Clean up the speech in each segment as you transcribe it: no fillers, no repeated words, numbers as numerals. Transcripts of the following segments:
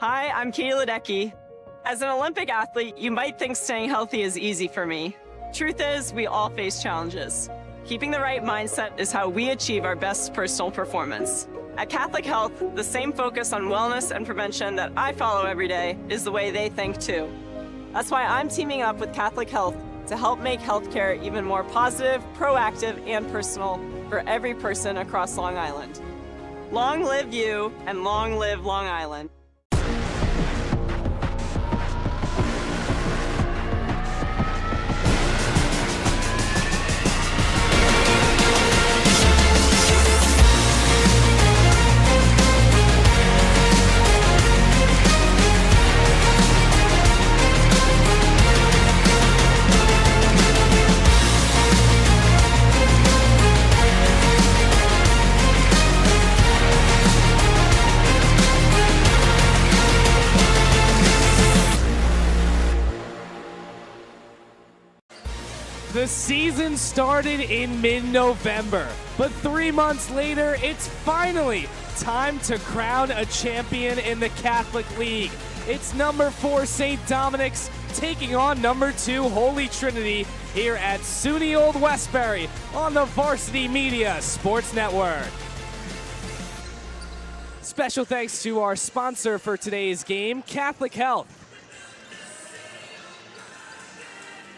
Hi, I'm Katie Ledecky. As an Olympic athlete, you might think staying healthy is easy for me. Truth is, we all face challenges. Keeping the right mindset is how we achieve our best personal performance. At Catholic Health, the same focus on wellness and prevention that I follow every day is the way they think too. That's why I'm teaming up with Catholic Health to help make healthcare even more positive, proactive, and personal for every person across Long Island. Long live you, and long live Long Island. The season started in mid-November, but 3 months later, it's finally time to crown a champion in the Catholic League. It's number 4 St. Dominic's taking on number 2 Holy Trinity here at SUNY Old Westbury on the Varsity Media Sports Network. Special thanks to our sponsor for today's game, Catholic Health.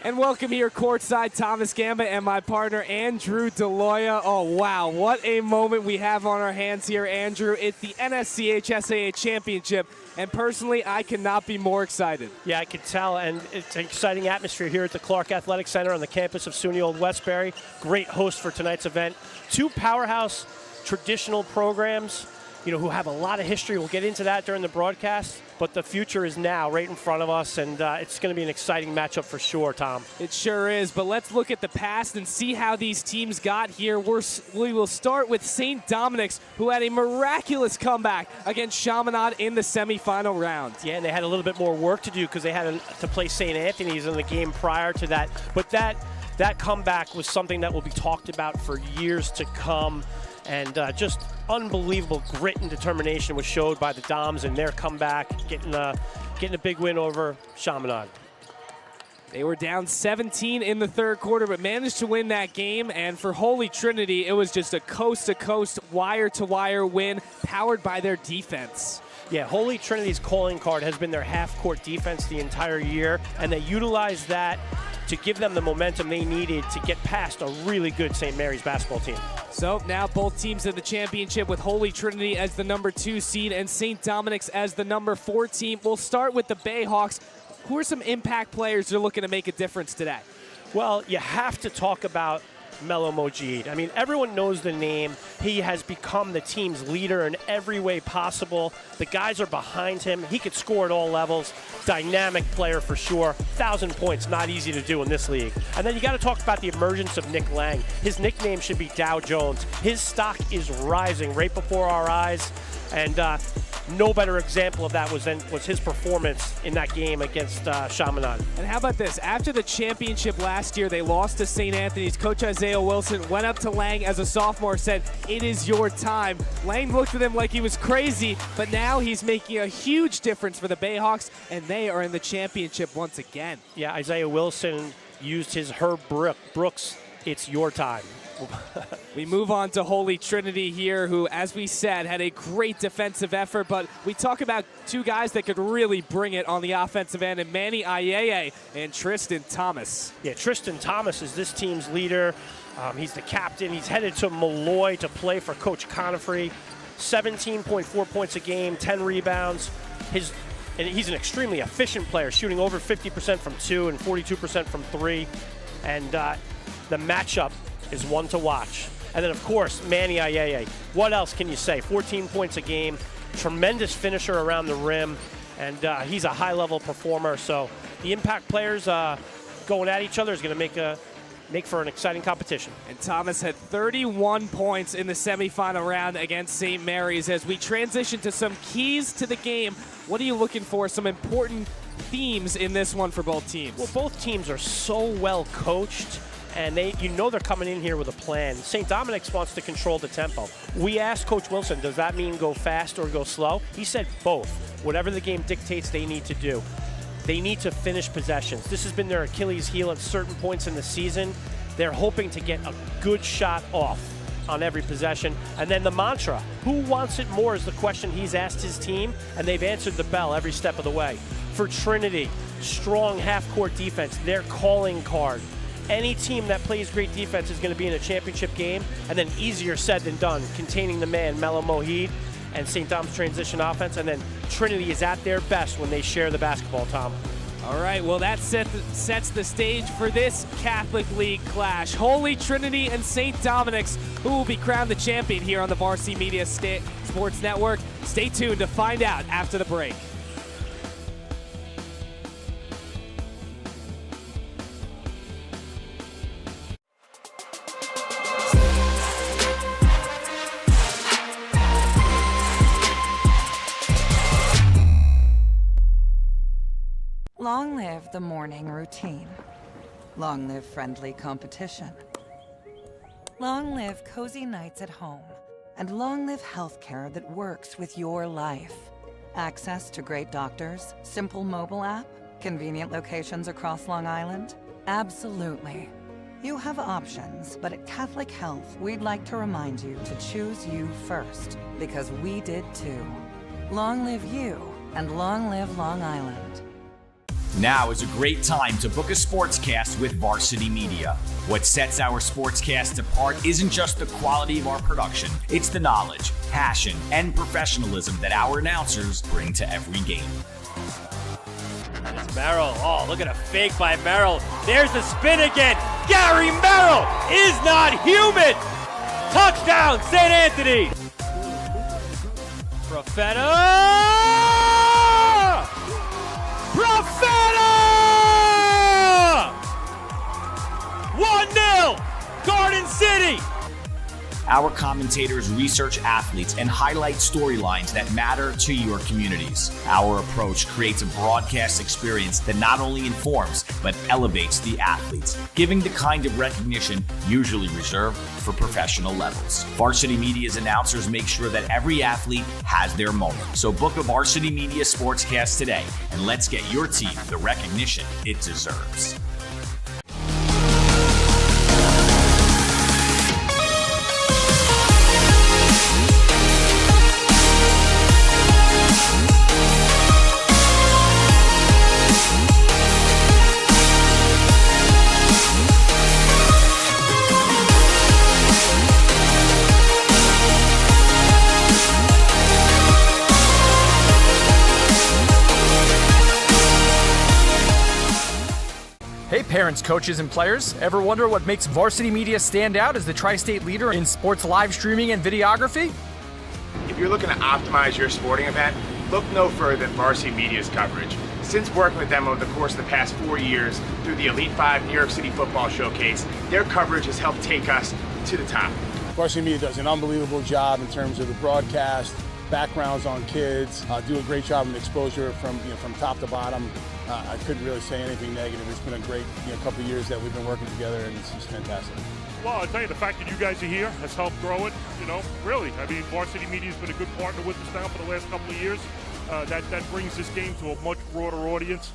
And welcome here courtside, Thomas Gamba and my partner, Andrew Deloya. Oh, wow, what a moment we have on our hands here, Andrew. It's the NSHSAA Championship, and personally, I cannot be more excited. Yeah, I can tell, and it's an exciting atmosphere here at the Clark Athletic Center on the campus of SUNY Old Westbury. Great host for tonight's event. 2 powerhouse traditional programs, who have a lot of history. We'll get into that during the broadcast, but the future is now right in front of us, and it's going to be an exciting matchup for sure, Tom. It sure is, but let's look at the past and see how these teams got here. We will start with St. Dominic's, who had a miraculous comeback against Chaminade in the semifinal round. Yeah, and they had a little bit more work to do because they had to play St. Anthony's in the game prior to that, but that comeback was something that will be talked about for years to come. And just unbelievable grit and determination was showed by the Doms in their comeback, getting a big win over Chaminade. They were down 17 in the third quarter, but managed to win that game. And for Holy Trinity, it was just a coast-to-coast, wire-to-wire win powered by their defense. Yeah, Holy Trinity's calling card has been their half-court defense the entire year, and they utilized that to give them the momentum they needed to get past a really good St. Mary's basketball team. So now both teams in the championship with Holy Trinity as the number 2 seed and St. Dominic's as the number 4 team. We'll start with the Bayhawks. Who are some impact players that are looking to make a difference today? Well, you have to talk about Melo Mojid. I mean, everyone knows the name. He has become the team's leader in every way possible. The guys are behind him. He could score at all levels. Dynamic player for sure. 1,000 points, not easy to do in this league. And then you got to talk about the emergence of Nick Lang. His nickname should be Dow Jones. His stock is rising right before our eyes. And no better example of that was his performance in that game against Chaminade. And how about this? After the championship last year, they lost to St. Anthony's. Coach Isaiah Wilson went up to Lang as a sophomore, said, "It is your time." Lang looked at him like he was crazy, but now he's making a huge difference for the Bayhawks, and they are in the championship once again. Yeah, Isaiah Wilson used his Herb Brooks, "It's your time." We move on to Holy Trinity here, who, as we said, had a great defensive effort, but we talk about 2 guys that could really bring it on the offensive end, and Manny Ayeye and Tristan Thomas. Yeah, Tristan Thomas is this team's leader. He's the captain. He's headed to Malloy to play for Coach Conifrey. 17.4 points a game, 10 rebounds. And he's an extremely efficient player, shooting over 50% from 2 and 42% from 3. And the matchup is one to watch. And then, of course, Manny Ayeye. What else can you say? 14 points a game, tremendous finisher around the rim, and he's a high-level performer. So the impact players going at each other is going to make for an exciting competition. And Thomas had 31 points in the semifinal round against St. Mary's. As we transition to some keys to the game, what are you looking for? Some important themes in this one for both teams. Well, both teams are so well coached, and they're coming in here with a plan. St. Dominic's wants to control the tempo. We asked Coach Wilson, does that mean go fast or go slow? He said both. Whatever the game dictates they need to do. They need to finish possessions. This has been their Achilles heel at certain points in the season. They're hoping to get a good shot off on every possession. And then the mantra, who wants it more, is the question he's asked his team, and they've answered the bell every step of the way. For Trinity, strong half-court defense, their calling card. Any team that plays great defense is going to be in a championship game, and then easier said than done, containing the man, Melo Mohid, and St. Dom's transition offense, and then Trinity is at their best when they share the basketball, Tom. All right, well, that sets the stage for this Catholic League clash. Holy Trinity and St. Dominic's, who will be crowned the champion here on the Varsity Media Sports Network. Stay tuned to find out after the break. Long live the morning routine. Long live friendly competition. Long live cozy nights at home. And long live healthcare that works with your life. Access to great doctors, simple mobile app, convenient locations across Long Island? Absolutely. You have options, but at Catholic Health, we'd like to remind you to choose you first, because we did too. Long live you, and long live Long Island. Now is a great time to book a sportscast with Varsity Media. What sets our sportscast apart isn't just the quality of our production, it's the knowledge, passion, and professionalism that our announcers bring to every game. It's Merrill. Oh, look at a fake by Merrill. There's the spin again. Gary Merrill is not human. Touchdown, St. Anthony. Profeta! 1-0, Garden City. Our commentators research athletes and highlight storylines that matter to your communities. Our approach creates a broadcast experience that not only informs, but elevates the athletes, giving the kind of recognition usually reserved for professional levels. Varsity Media's announcers make sure that every athlete has their moment. So book a Varsity Media Sportscast today, and let's get your team the recognition it deserves. Hey parents, coaches, and players, ever wonder what makes Varsity Media stand out as the tri-state leader in sports live streaming and videography? If you're looking to optimize your sporting event, look no further than Varsity Media's coverage. Since working with them over the course of the past 4 years through the Elite 5 New York City Football Showcase, their coverage has helped take us to the top. Varsity Media does an unbelievable job in terms of the broadcast, backgrounds on kids, do a great job in exposure from top to bottom. I couldn't really say anything negative. It's been a great couple of years that we've been working together, and it's just fantastic. Well, I'll tell you, the fact that you guys are here has helped grow it, really. I mean, Varsity Media's been a good partner with us now for the last couple of years. That brings this game to a much broader audience.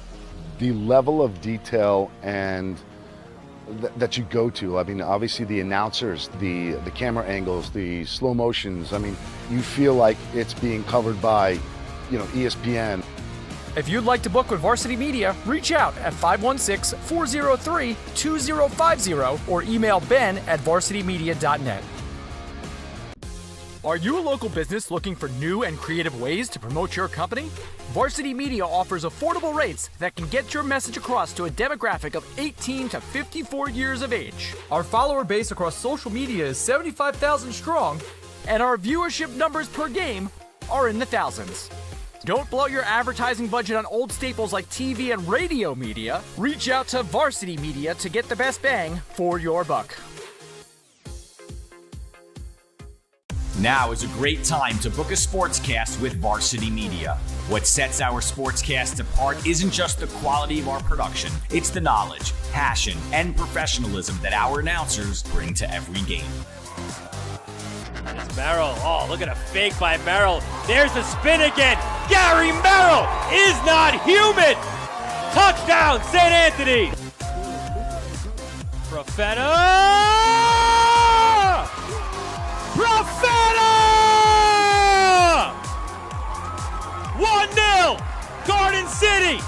The level of detail and that you go to, I mean, obviously the announcers, the camera angles, the slow motions, I mean, you feel like it's being covered by, ESPN. If you'd like to book with Varsity Media, reach out at 516-403-2050 or email ben@varsitymedia.net. Are you a local business looking for new and creative ways to promote your company? Varsity Media offers affordable rates that can get your message across to a demographic of 18 to 54 years of age. Our follower base across social media is 75,000 strong, and our viewership numbers per game are in the thousands. Don't blow your advertising budget on old staples like TV and radio media. Reach out to Varsity Media to get the best bang for your buck. Now is a great time to book a sportscast with Varsity Media. What sets our sportscast apart isn't just the quality of our production, it's the knowledge, passion, and professionalism that our announcers bring to every game. Merrill. Oh, look at a fake by Merrill. There's the spin again. Gary Merrill is not human. Touchdown, St. Anthony. Profeta! Profeta! 1-0, Garden City.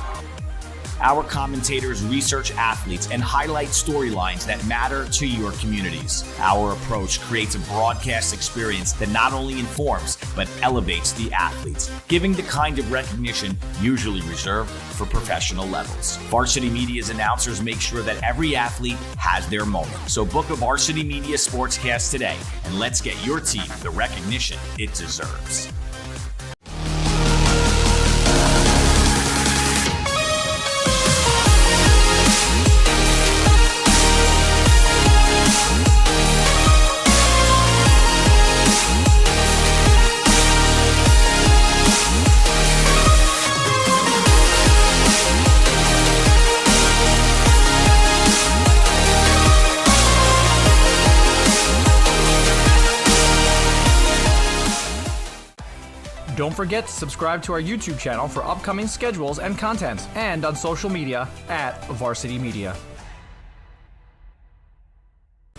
Our commentators research athletes and highlight storylines that matter to your communities. Our approach creates a broadcast experience that not only informs, but elevates the athletes, giving the kind of recognition usually reserved for professional levels. Varsity Media's announcers make sure that every athlete has their moment. So book a Varsity Media Sportscast today, and let's get your team the recognition it deserves. Don't forget to subscribe to our YouTube channel for upcoming schedules and content, and on social media at Varsity Media.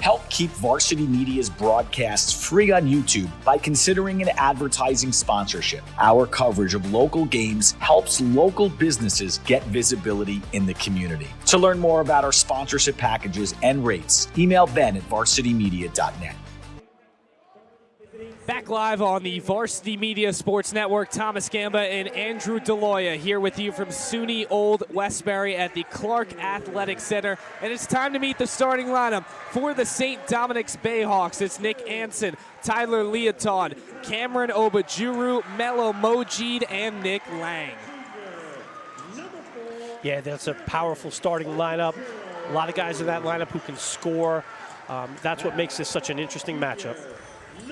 Help keep Varsity Media's broadcasts free on YouTube by considering an advertising sponsorship. Our coverage of local games helps local businesses get visibility in the community. To learn more about our sponsorship packages and rates, email ben@varsitymedia.net. Back live on the Varsity Media Sports Network, Thomas Gamba and Andrew Deloya here with you from SUNY Old Westbury at the Clark Athletic Center. And it's time to meet the starting lineup for the St. Dominic's Bayhawks. It's Nick Anson, Tyler Leotard, Cameron Obajuru, Mello Mojid, and Nick Lang. Yeah, that's a powerful starting lineup. A lot of guys in that lineup who can score. That's what makes this such an interesting matchup.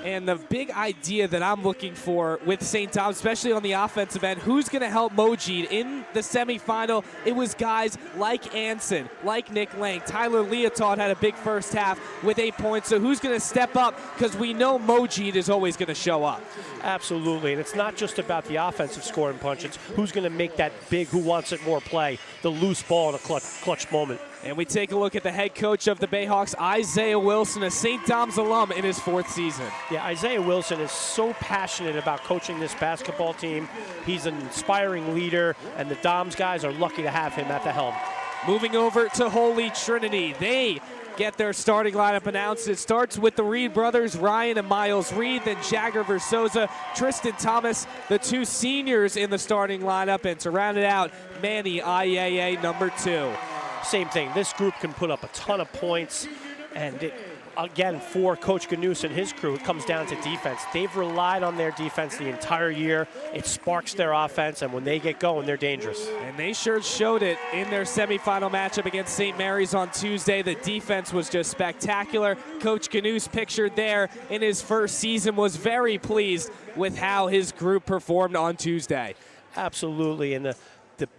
And the big idea that I'm looking for with St. Thomas, especially on the offensive end, who's going to help Mojid in the semifinal? It was guys like Anson, like Nick Lang. Tyler Leotard had a big first half with 8 points. So who's going to step up? Because we know Mojid is always going to show up. Absolutely, and it's not just about the offensive scoring punch. It's who's going to make that big, who wants it more play, the loose ball in a clutch moment. And we take a look at the head coach of the Bayhawks, Isaiah Wilson, a St. Dom's alum in his 4th season. Yeah, Isaiah Wilson is so passionate about coaching this basketball team. He's an inspiring leader, and the Doms guys are lucky to have him at the helm. Moving over to Holy Trinity. They get their starting lineup announced. It starts with the Reed brothers, Ryan and Miles Reed, then Jagger Versosa, Tristan Thomas, the 2 seniors in the starting lineup, and to round it out, Manny IAA number 2. Same thing. This group can put up a ton of points, and again, for Coach Ganus and his crew, it comes down to defense. They've relied on their defense the entire year. It sparks their offense, and when they get going, they're dangerous. And they sure showed it in their semifinal matchup against St. Mary's on Tuesday. The defense was just spectacular. Coach Ganus, pictured there in his first season, was very pleased with how his group performed on Tuesday. Absolutely, and the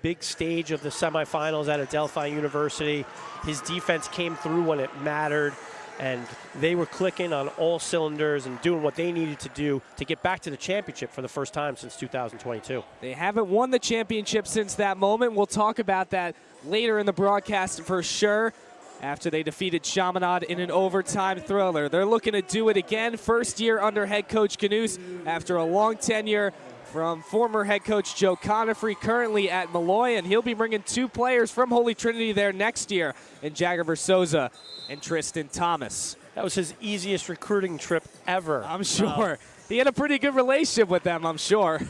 big stage of the semifinals at Adelphi University, his defense came through when it mattered, and they were clicking on all cylinders and doing what they needed to do to get back to the championship for the first time since 2022. They haven't won the championship since that moment. We'll talk about that later in the broadcast for sure, after they defeated Chaminade in an overtime thriller. They're looking to do it again. First year under head coach Ganus after a long tenure from former head coach Joe Conifrey, currently at Malloy, and he'll be bringing 2 players from Holy Trinity there next year in Jagger Versosa and Tristan Thomas. That was his easiest recruiting trip ever. I'm sure. He had a pretty good relationship with them, I'm sure.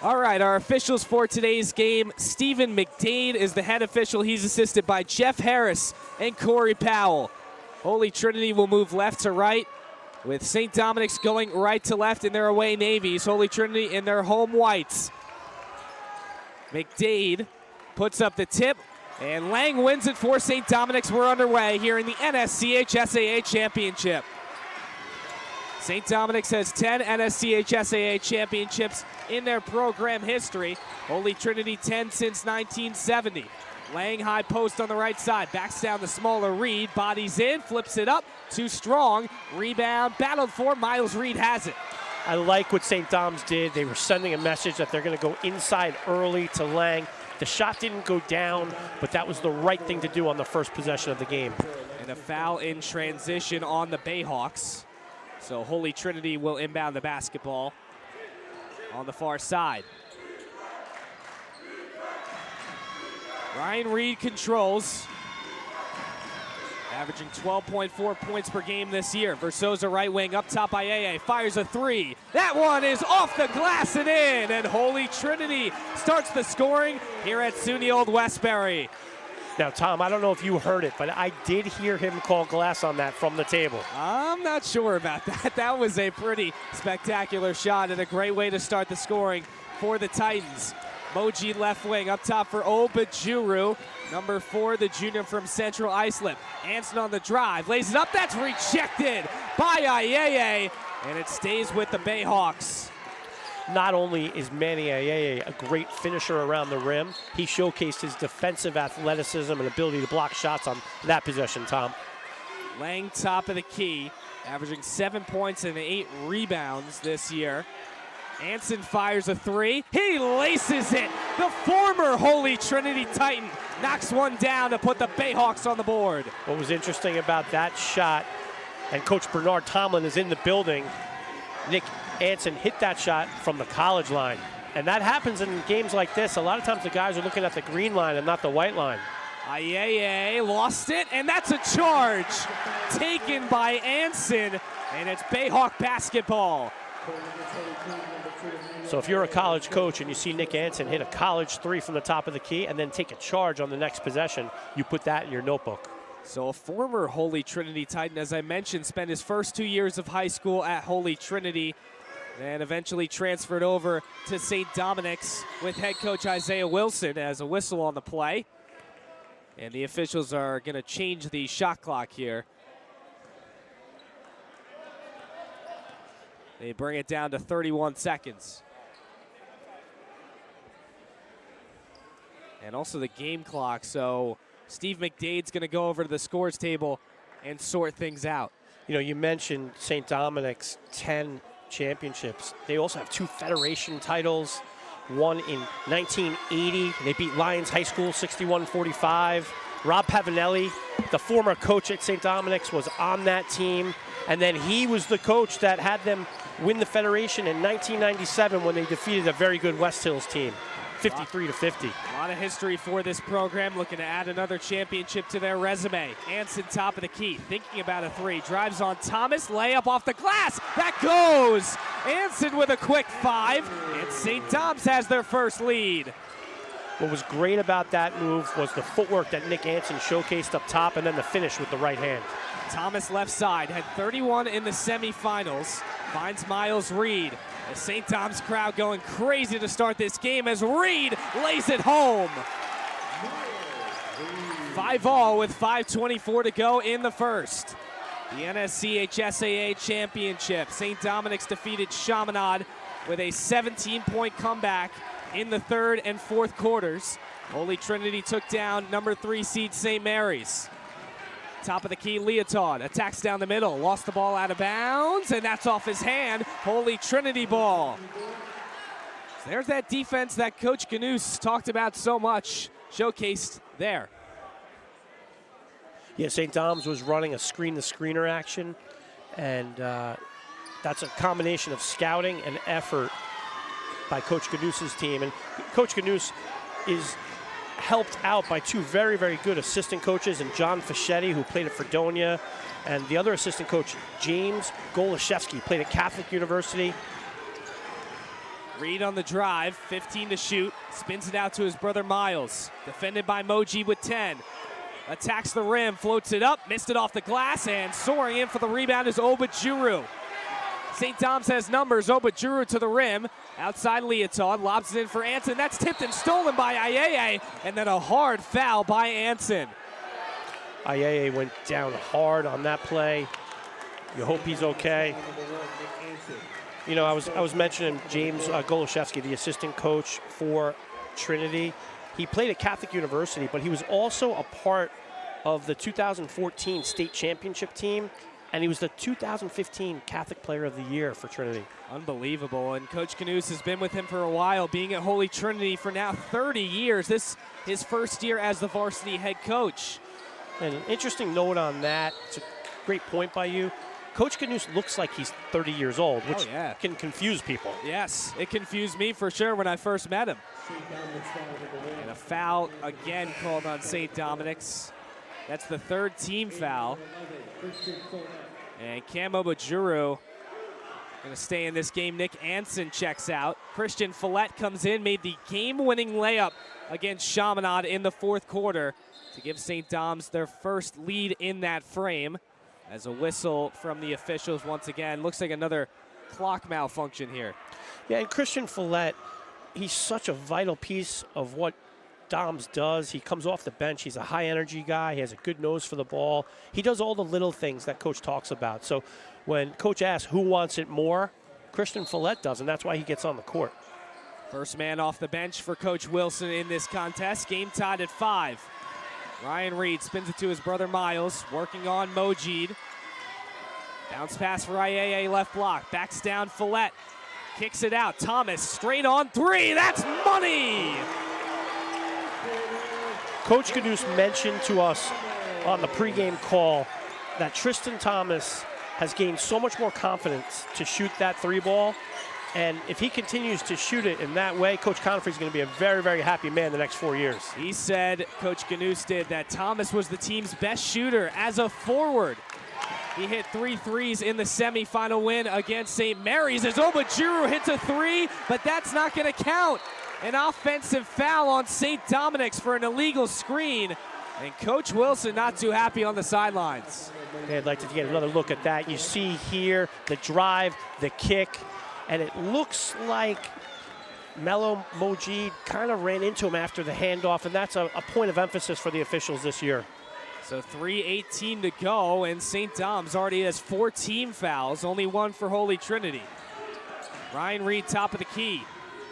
All right, our officials for today's game. Stephen McDade is the head official. He's assisted by Jeff Harris and Corey Powell. Holy Trinity will move left to right, with St. Dominic's going right to left in their away navies. Holy Trinity in their home whites. McDade puts up the tip, and Lang wins it for St. Dominic's. We're underway here in the NSHSAA Championship. St. Dominic's has 10 NSHSAA championships in their program history. Holy Trinity 10 since 1970. Laying high post on the right side. Backs down the smaller Reed. Bodies in. Flips it up. Too strong. Rebound. Battled for. Miles Reed has it. I like what St. Dom's did. They were sending a message that they're going to go inside early to Lang. The shot didn't go down, but that was the right thing to do on the first possession of the game. And a foul in transition on the Bayhawks. So Holy Trinity will inbound the basketball on the far side. Ryan Reed controls. Averaging 12.4 points per game this year. Versosa right wing up top by AA. Fires a three. That one is off the glass and in. And Holy Trinity starts the scoring here at SUNY Old Westbury. Now, Tom, I don't know if you heard it, but I did hear him call glass on that from the table. I'm not sure about that. That was a pretty spectacular shot and a great way to start the scoring for the Titans. Moji left wing up top for Obajuru. Number 4, the junior from Central Islip. Anson on the drive, lays it up, that's rejected by Ayeye, and it stays with the Bayhawks. Not only is Manny Ayeye a great finisher around the rim, he showcased his defensive athleticism and ability to block shots on that possession, Tom. Lang top of the key, averaging 7 points and 8 rebounds this year. Anson fires a three. He laces it. The former Holy Trinity Titan knocks one down to put the Bayhawks on the board. What was interesting about that shot, and Coach Bernard Tomlin is in the building, Nick Anson hit that shot from the college line. And that happens in games like this. A lot of times the guys are looking at the green line and not the white line. Ayeye lost it, and that's a charge taken by Anson, and it's Bayhawk basketball. So if you're a college coach and you see Nick Anson hit a college three from the top of the key and then take a charge on the next possession, you put that in your notebook. So a former Holy Trinity Titan, as I mentioned, spent his first 2 years of high school at Holy Trinity and eventually transferred over to St. Dominic's with head coach Isaiah Wilson as a whistle on the play. And the officials are going to change the shot clock here. They bring it down to 31 seconds. And also the game clock, so Steve McDade's going to go over to the scores table and sort things out. You know, you mentioned St. Dominic's 10 championships. They also have 2 Federation titles, one in 1980. They beat Lions High School 61-45. Rob Pavanelli, the former coach at St. Dominic's, was on that team. And then he was the coach that had them win the Federation in 1997 when they defeated a very good West Hills team, 53-50. A lot of history for this program, looking to add another championship to their resume. Anson top of the key, thinking about a three, drives on Thomas, layup off the glass, that goes! Anson with a quick 5, and St. Dom's has their first lead. What was great about that move was the footwork that Nick Anson showcased up top and then the finish with the right hand. Thomas left side, had 31 in the semifinals, finds Miles Reed. The St. Dom's crowd going crazy to start this game as Reed lays it home. 5-all with 5:24 to go in the first. The NSHSAA Championship. St. Dominic's defeated Chaminade with a 17-point comeback in the third and fourth quarters. Holy Trinity took down number 3 seed St. Mary's. Top of the key, Leotard attacks down the middle, lost the ball out of bounds, and that's off his hand. Holy Trinity ball. So there's that defense that Coach Ganous talked about so much, showcased there. Yeah, St. Dom's was running a screen-to-screener action, and that's a combination of scouting and effort by Coach Ganous's team. And Coach Ganous is helped out by 2 very, very good assistant coaches, and John Fischetti, who played at Fredonia, and the other assistant coach, James Golashevsky, played at Catholic University. Reed on the drive, 15 to shoot, spins it out to his brother Miles. Defended by Moji with 10. Attacks the rim, floats it up, missed it off the glass, and soaring in for the rebound is Obajuru. St. Dom's has numbers, Obajuru to the rim. Outside Leotard, lobs it in for Anson. That's tipped and stolen by Ayeye, and then a hard foul by Anson. Ayeye went down hard on that play. You hope he's okay. You know, I was mentioning James Golashevsky, the assistant coach for Trinity. He played at Catholic University, but he was also a part of the 2014 state championship team, and he was the 2015 Catholic Player of the Year for Trinity. Unbelievable, and Coach Knuth has been with him for a while, being at Holy Trinity for now 30 years. This his first year as the varsity head coach. And an interesting note on that, it's a great point by you. Coach Knuth looks like he's 30 years old, which can confuse people. Yes, it confused me for sure when I first met him. And a foul again called on St. Dominic's. That's the third team foul. And Camo Bajuru going to stay in this game. Nick Anson checks out. Christian Follett comes in, made the game-winning layup against Chaminade in the fourth quarter to give St. Dom's their first lead in that frame. As a whistle from the officials once again. Looks like another clock malfunction here. Yeah, and Christian Follett, he's such a vital piece of what Doms does. He comes off the bench. He's a high-energy guy. He has a good nose for the ball. He does all the little things that Coach talks about. So when Coach asks who wants it more, Christian Follett does, and that's why he gets on the court. First man off the bench for Coach Wilson in this contest. Game tied at 5. Ryan Reed spins it to his brother Miles, working on Mojid. Bounce pass for IAA left block. Backs down Follett. Kicks it out. Thomas straight on three. That's money! Coach Knuth mentioned to us on the pregame call that Tristan Thomas has gained so much more confidence to shoot that three ball. And if he continues to shoot it in that way, Coach Conifrey is going to be a very, very happy man the next 4 years. He said, Coach Knuth did, that Thomas was the team's best shooter as a forward. He hit 3 threes in the semifinal win against St. Mary's as Obajuru hits a 3, but that's not going to count. An offensive foul on St. Dominic's for an illegal screen. And Coach Wilson not too happy on the sidelines. Okay, I'd like to get another look at that. You see here the drive, the kick, and it looks like Melo Mojid kind of ran into him after the handoff, and that's a point of emphasis for the officials this year. So 3:18 to go, and St. Dom's already has 4 team fouls, only 1 for Holy Trinity. Ryan Reed, top of the key.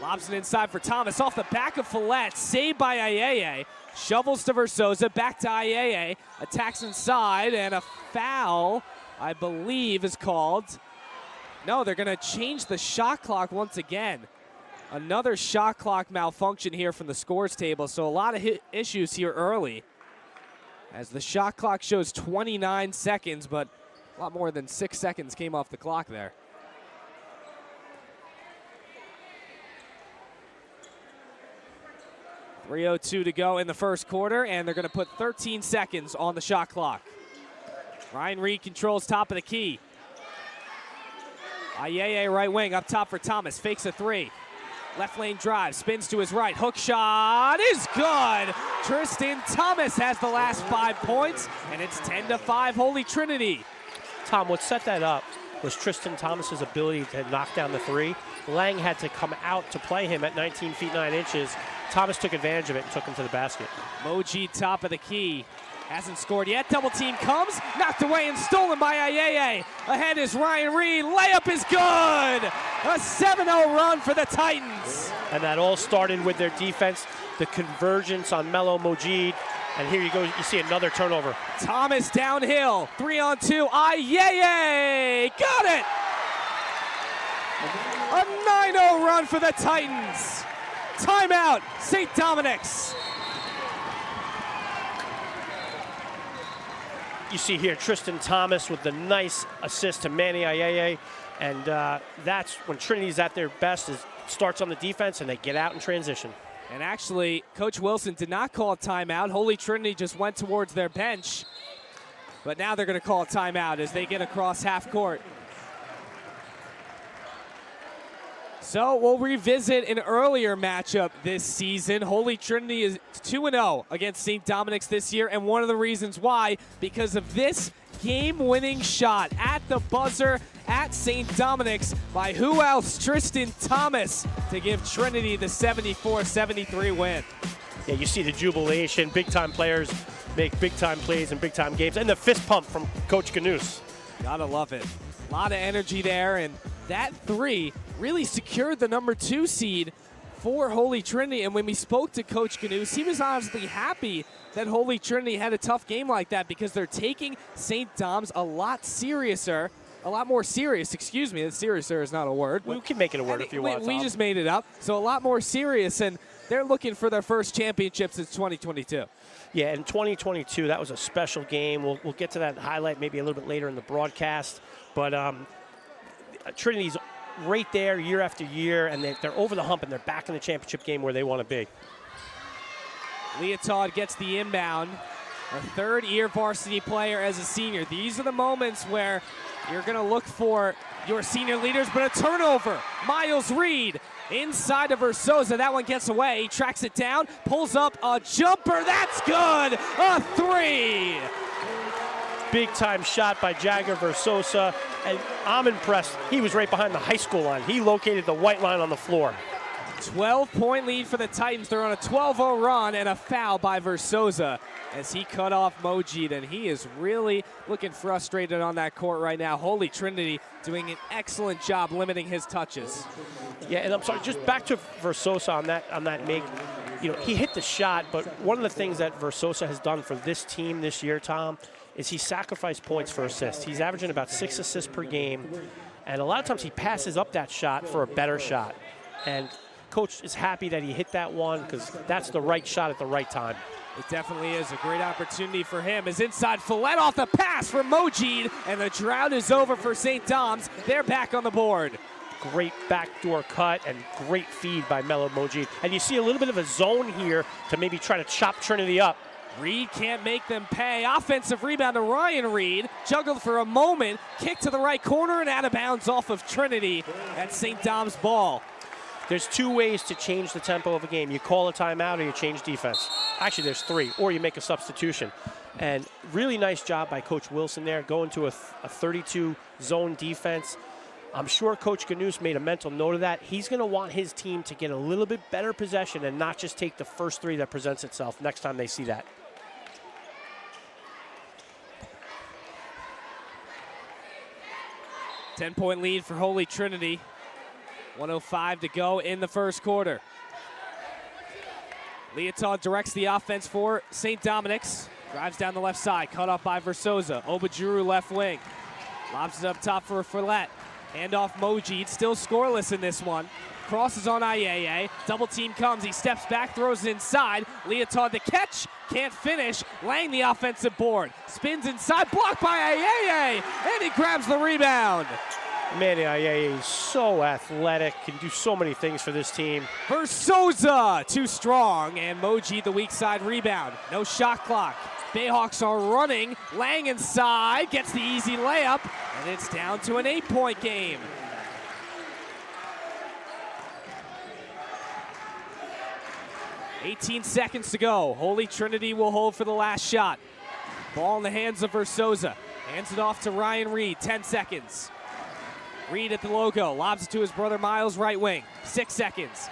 Lobs it inside for Thomas, off the back of Follett, saved by Ayeye. Shovels to Versosa, back to Ayeye, attacks inside, and a foul, I believe, is called. No, they're going to change the shot clock once again. Another shot clock malfunction here from the scores table, so a lot of issues here early. As the shot clock shows 29 seconds, but a lot more than 6 seconds came off the clock there. .302 to go in the first quarter, and they're going to put 13 seconds on the shot clock. Ryan Reed controls top of the key. Ayeye right wing up top for Thomas, fakes a 3. Left lane drive, spins to his right, hook shot is good. Tristan Thomas has the last 5 points, and it's 10-5 Holy Trinity. Tom, what set that up was Tristan Thomas's ability to knock down the 3. Lang had to come out to play him at 19 feet 9 inches. Thomas took advantage of it and took him to the basket. Moji top of the key. Hasn't scored yet. Double team comes. Knocked away and stolen by Ayeye. Ahead is Ryan Reed. Layup is good. A 7-0 run for the Titans. And that all started with their defense, the convergence on Melo Mojid. And here you go. You see another turnover. Thomas downhill. 3-on-2. Ayeye. Got it. A 9-0 run for the Titans. Timeout. St. Dominic's. You see here Tristan Thomas with the nice assist to Manny Ayeye, and that's when Trinity's at their best, is starts on the defense and they get out in transition. And actually, Coach Wilson did not call a timeout. Holy Trinity just went towards their bench, but now they're going to call a timeout as they get across half court. So we'll revisit an earlier matchup this season. Holy Trinity is 2-0 against St. Dominic's this year, and one of the reasons why, because of this game-winning shot at the buzzer at St. Dominic's by who else? Tristan Thomas, to give Trinity the 74-73 win. Yeah, you see the jubilation. Big-time players make big-time plays in big-time games, and the fist pump from Coach Knuth. Gotta love it. A lot of energy there, and that 3 really secured the number 2 seed for Holy Trinity. And when we spoke to Coach Ganous, he was honestly happy that Holy Trinity had a tough game like that because they're taking St. Dom's a lot more serious, excuse me. Seriouser is not a word. We can make it a word if you want. We just made it up. So a lot more serious, and they're looking for their first championship since 2022. Yeah, in 2022, that was a special game. We'll get to that highlight maybe a little bit later in the broadcast. But Trinity's right there year after year, and they're over the hump, and they're back in the championship game where they want to be. Leotard gets the inbound. A third-year varsity player as a senior. These are the moments where you're going to look for your senior leaders, but a turnover. Miles Reed inside of Versosa. That one gets away. He tracks it down, pulls up a jumper. That's good. A three. Big-time shot by Jagger Versosa, and I'm impressed. He was right behind the high school line. He located the white line on the floor. 12-point lead for the Titans. They're on a 12-0 run, and a foul by Versosa as he cut off Mojid, and he is really looking frustrated on that court right now. Holy Trinity doing an excellent job limiting his touches. Yeah, and I'm sorry, just back to Versosa on that make. You know, he hit the shot, but one of the things that Versosa has done for this team this year, Tom, is he sacrificed points for assists. He's averaging about 6 assists per game, and a lot of times he passes up that shot for a better shot. And Coach is happy that he hit that one because that's the right shot at the right time. It definitely is a great opportunity for him. As inside Follett off the pass from Mojid, and the drought is over for St. Dom's. They're back on the board. Great backdoor cut and great feed by Melo Mojid. And you see a little bit of a zone here to maybe try to chop Trinity up. Reed can't make them pay. Offensive rebound to Ryan Reed. Juggled for a moment. Kick to the right corner and out of bounds off of Trinity. That's St. Dom's ball. There's two ways to change the tempo of a game. You call a timeout or you change defense. Actually, there's three, or you make a substitution. And really nice job by Coach Wilson there, going to a 32 zone defense. I'm sure Coach Ganous made a mental note of that. He's going to want his team to get a little bit better possession and not just take the first three that presents itself next time they see that. Ten-point lead for Holy Trinity. 1:05 to go in the first quarter. Leotard directs the offense for St. Dominic's. Drives down the left side, cut off by Versosa. Obajuru left wing. Lobs it up top for Follett. Handoff Mojid, still scoreless in this one. Crosses on Ayeye. Double team comes, he steps back, throws it inside. Leotard the catch, can't finish. Lang the offensive board. Spins inside, blocked by Ayeye, and he grabs the rebound. Manny Ayeye is so athletic, can do so many things for this team. Versosa, too strong, and Mojid the weak side rebound. No shot clock. Bayhawks are running. Lang inside, gets the easy layup, and it's down to an 8-point game. .18 seconds to go. Holy Trinity will hold for the last shot. Ball in the hands of Versosa. Hands it off to Ryan Reed, 10 seconds. Reed at the logo, lobs it to his brother Miles, right wing. 6 seconds.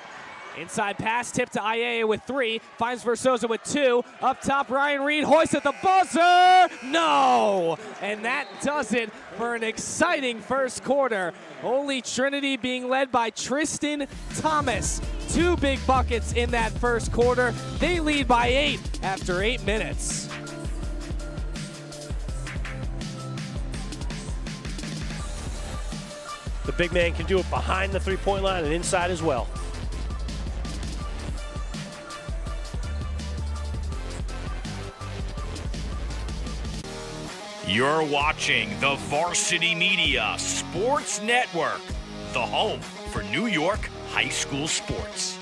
Inside pass, tip to Ayeye with 3. Finds Versosa with 2. Up top, Ryan Reed hoists at the buzzer. No! And that does it for an exciting first quarter. Holy Trinity being led by Tristan Thomas. 2 big buckets in that first quarter. They lead by 8 after 8 minutes. The big man can do it behind the three-point line and inside as well. You're watching the Varsity Media Sports Network, the home for New York high school sports.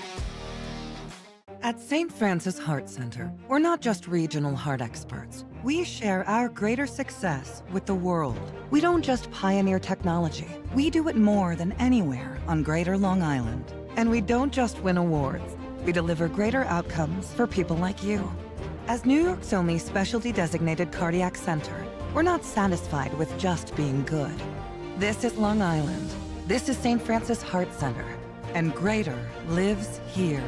At St. Francis Heart Center, we're not just regional heart experts. We share our greater success with the world. We don't just pioneer technology. We do it more than anywhere on Greater Long Island. And we don't just win awards. We deliver greater outcomes for people like you. As New York's only specialty designated cardiac center, we're not satisfied with just being good. This is Long Island. This is St. Francis Heart Center. And greater lives here.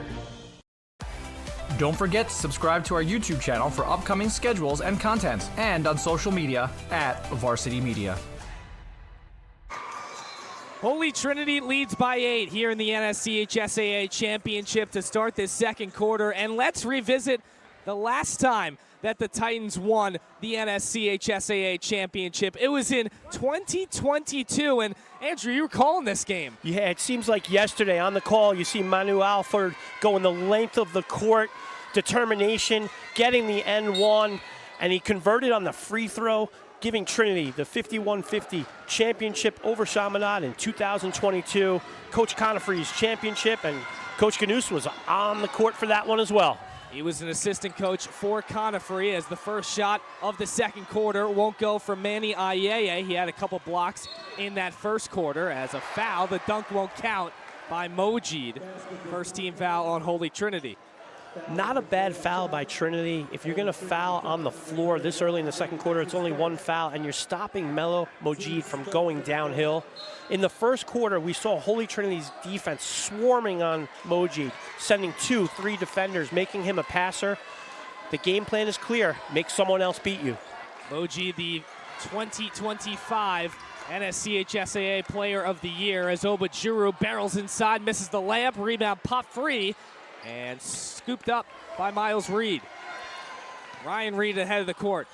Don't forget to subscribe to our YouTube channel for upcoming schedules and content, and on social media @Varsity Media. Holy Trinity leads by 8 here in the NSHSAA Championship to start this second quarter. And let's revisit the last time that the Titans won the NSHSAA Championship. It was in 2022, and Andrew, you were calling this game. Yeah, it seems like yesterday on the call, you see Manu Alford going the length of the court, determination, getting the N1, and he converted on the free throw, giving Trinity the 51-50 championship over Chaminade in 2022. Coach Conifrey's championship, and Coach Ganus was on the court for that one as well. He was an assistant coach for Conifrey as the first shot of the second quarter won't go from Manny Ayeye. He had a couple blocks in that first quarter. As a foul, the dunk won't count by Mojid. First team foul on Holy Trinity. Not a bad foul by Trinity. If you're going to foul on the floor this early in the second quarter, it's only one foul, and you're stopping Melo Mojid from going downhill. In the first quarter, we saw Holy Trinity's defense swarming on Mojid, sending 2-3 defenders, making him a passer. The game plan is clear. Make someone else beat you. Mojid, the 2025 NSCHSAA Player of the Year, as Obajuru barrels inside, misses the layup, rebound pop free, and scooped up by Miles Reed. Ryan Reed ahead of the court.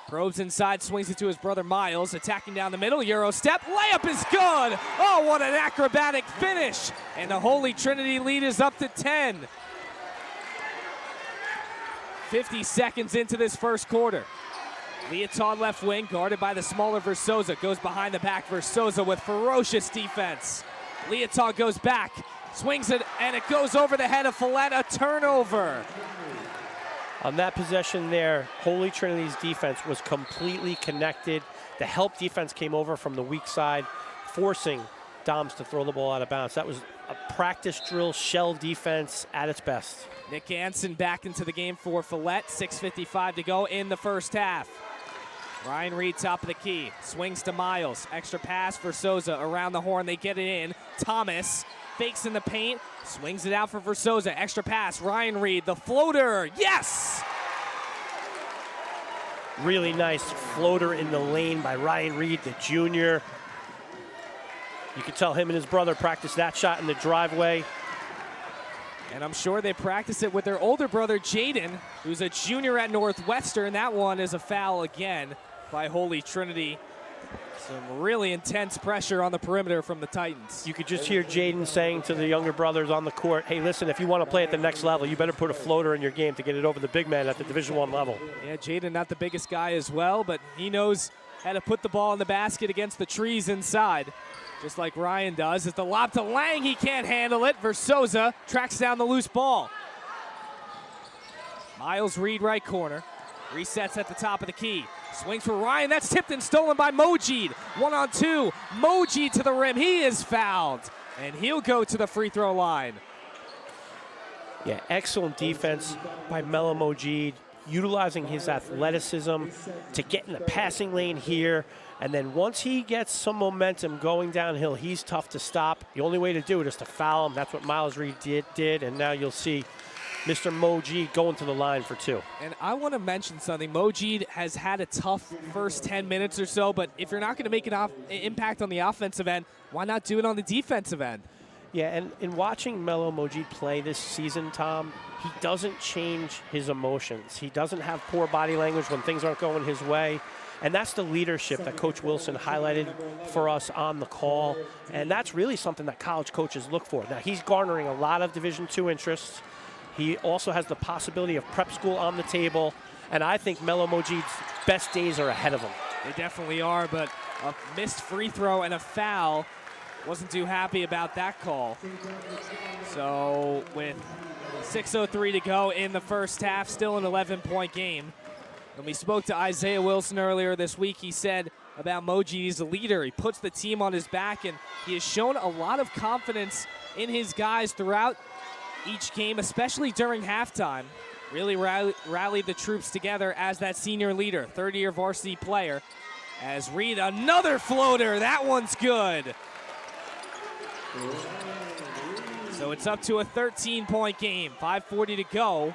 Probes inside, swings it to his brother Miles, attacking down the middle, Euro step, layup is good! Oh, what an acrobatic finish! And the Holy Trinity lead is up to 10. 50 seconds into this first quarter. Leotard left wing, guarded by the smaller Versosa, goes behind the back, Versosa with ferocious defense. Leotard goes back, swings it, and it goes over the head of Follett, a turnover. On that possession there, Holy Trinity's defense was completely connected. The help defense came over from the weak side, forcing Doms to throw the ball out of bounds. That was a practice drill shell defense at its best. Nick Anson back into the game for Follett, 6:55 to go in the first half. Ryan Reed top of the key, swings to Miles, extra pass for Versosa around the horn, they get it in. Thomas fakes in the paint, swings it out for Versosa, extra pass, Ryan Reed, the floater, yes! Really nice floater in the lane by Ryan Reed, the junior. You can tell him and his brother practiced that shot in the driveway. And I'm sure they practice it with their older brother, Jaden, who's a junior at Northwestern. That one is a foul again by Holy Trinity. Some really intense pressure on the perimeter from the Titans. You could just hear Jaden saying to the younger brothers on the court, hey, listen, if you want to play at the next level, you better put a floater in your game to get it over the big man at the Division I level. Yeah, Jaden not the biggest guy as well, but he knows how to put the ball in the basket against the trees inside, just like Ryan does. It's the lob to Lang, he can't handle it. Versosa tracks down the loose ball. Miles Reed right corner, resets at the top of the key. Swings for Ryan, that's tipped and stolen by Mojid. 1-on-2, Mojid to the rim, he is fouled. And he'll go to the free throw line. Yeah, excellent defense by Melo Mojid, utilizing his athleticism to get in the passing lane here. And then once he gets some momentum going downhill, he's tough to stop. The only way to do it is to foul him. That's what Miles Reed did, and now you'll see Mr. Mojid going to the line for 2. And I want to mention something. Mojid has had a tough first 10 minutes or so, but if you're not going to make an impact on the offensive end, why not do it on the defensive end? Yeah, and in watching Melo Mojid play this season, Tom, he doesn't change his emotions. He doesn't have poor body language when things aren't going his way. And that's the leadership that Coach Wilson highlighted for us on the call. And that's really something that college coaches look for. Now, he's garnering a lot of Division II interests. He also has the possibility of prep school on the table. And I think Melo Mojid's best days are ahead of him. They definitely are, but a missed free throw and a foul. Wasn't too happy about that call. So with 6:03 to go in the first half, still an 11-point game. When we spoke to Isaiah Wilson earlier this week, he said about Mojid, he's a leader. He puts the team on his back, and he has shown a lot of confidence in his guys throughout each game, especially during halftime. Really rallied the troops together as that senior leader, third-year varsity player. As Reed, another floater. That one's good. So it's up to a 13-point game, 5:40 to go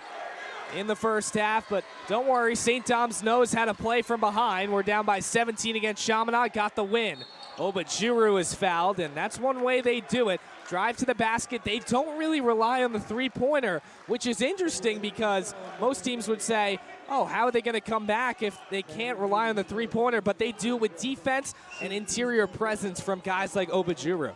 in the first half, but don't worry, St. Dom's knows how to play from behind. We're down by 17 against Chaminade, got the win. Obajuru is fouled, and that's one way they do it. Drive to the basket. They don't really rely on the three-pointer, which is interesting because most teams would say, oh, how are they going to come back if they can't rely on the three-pointer? But they do with defense and interior presence from guys like Obajuru.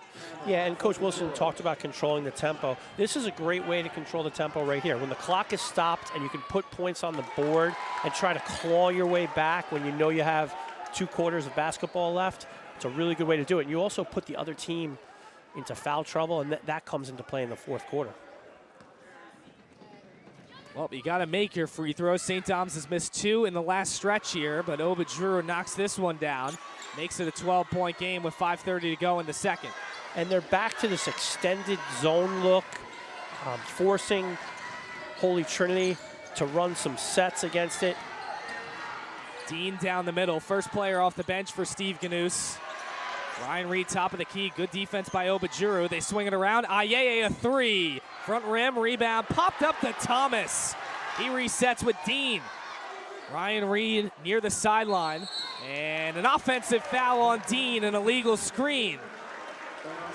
Yeah, and Coach Wilson talked about controlling the tempo. This is a great way to control the tempo right here. When the clock is stopped and you can put points on the board and try to claw your way back when you know you have 2 quarters of basketball left, it's a really good way to do it. And you also put the other team into foul trouble, and that comes into play in the fourth quarter. Well, you got to make your free throws. St. Dom's has missed 2 in the last stretch here, but Obajuru knocks this one down. Makes it a 12-point game with 5:30 to go in the second. And they're back to this extended zone look, forcing Holy Trinity to run some sets against it. Dean down the middle. First player off the bench for Steve Ganous. Ryan Reed, top of the key. Good defense by Obajuru. They swing it around. Ayeye, a 3. Front rim, rebound, popped up to Thomas. He resets with Dean. Ryan Reed near the sideline. And an offensive foul on Dean, an illegal screen.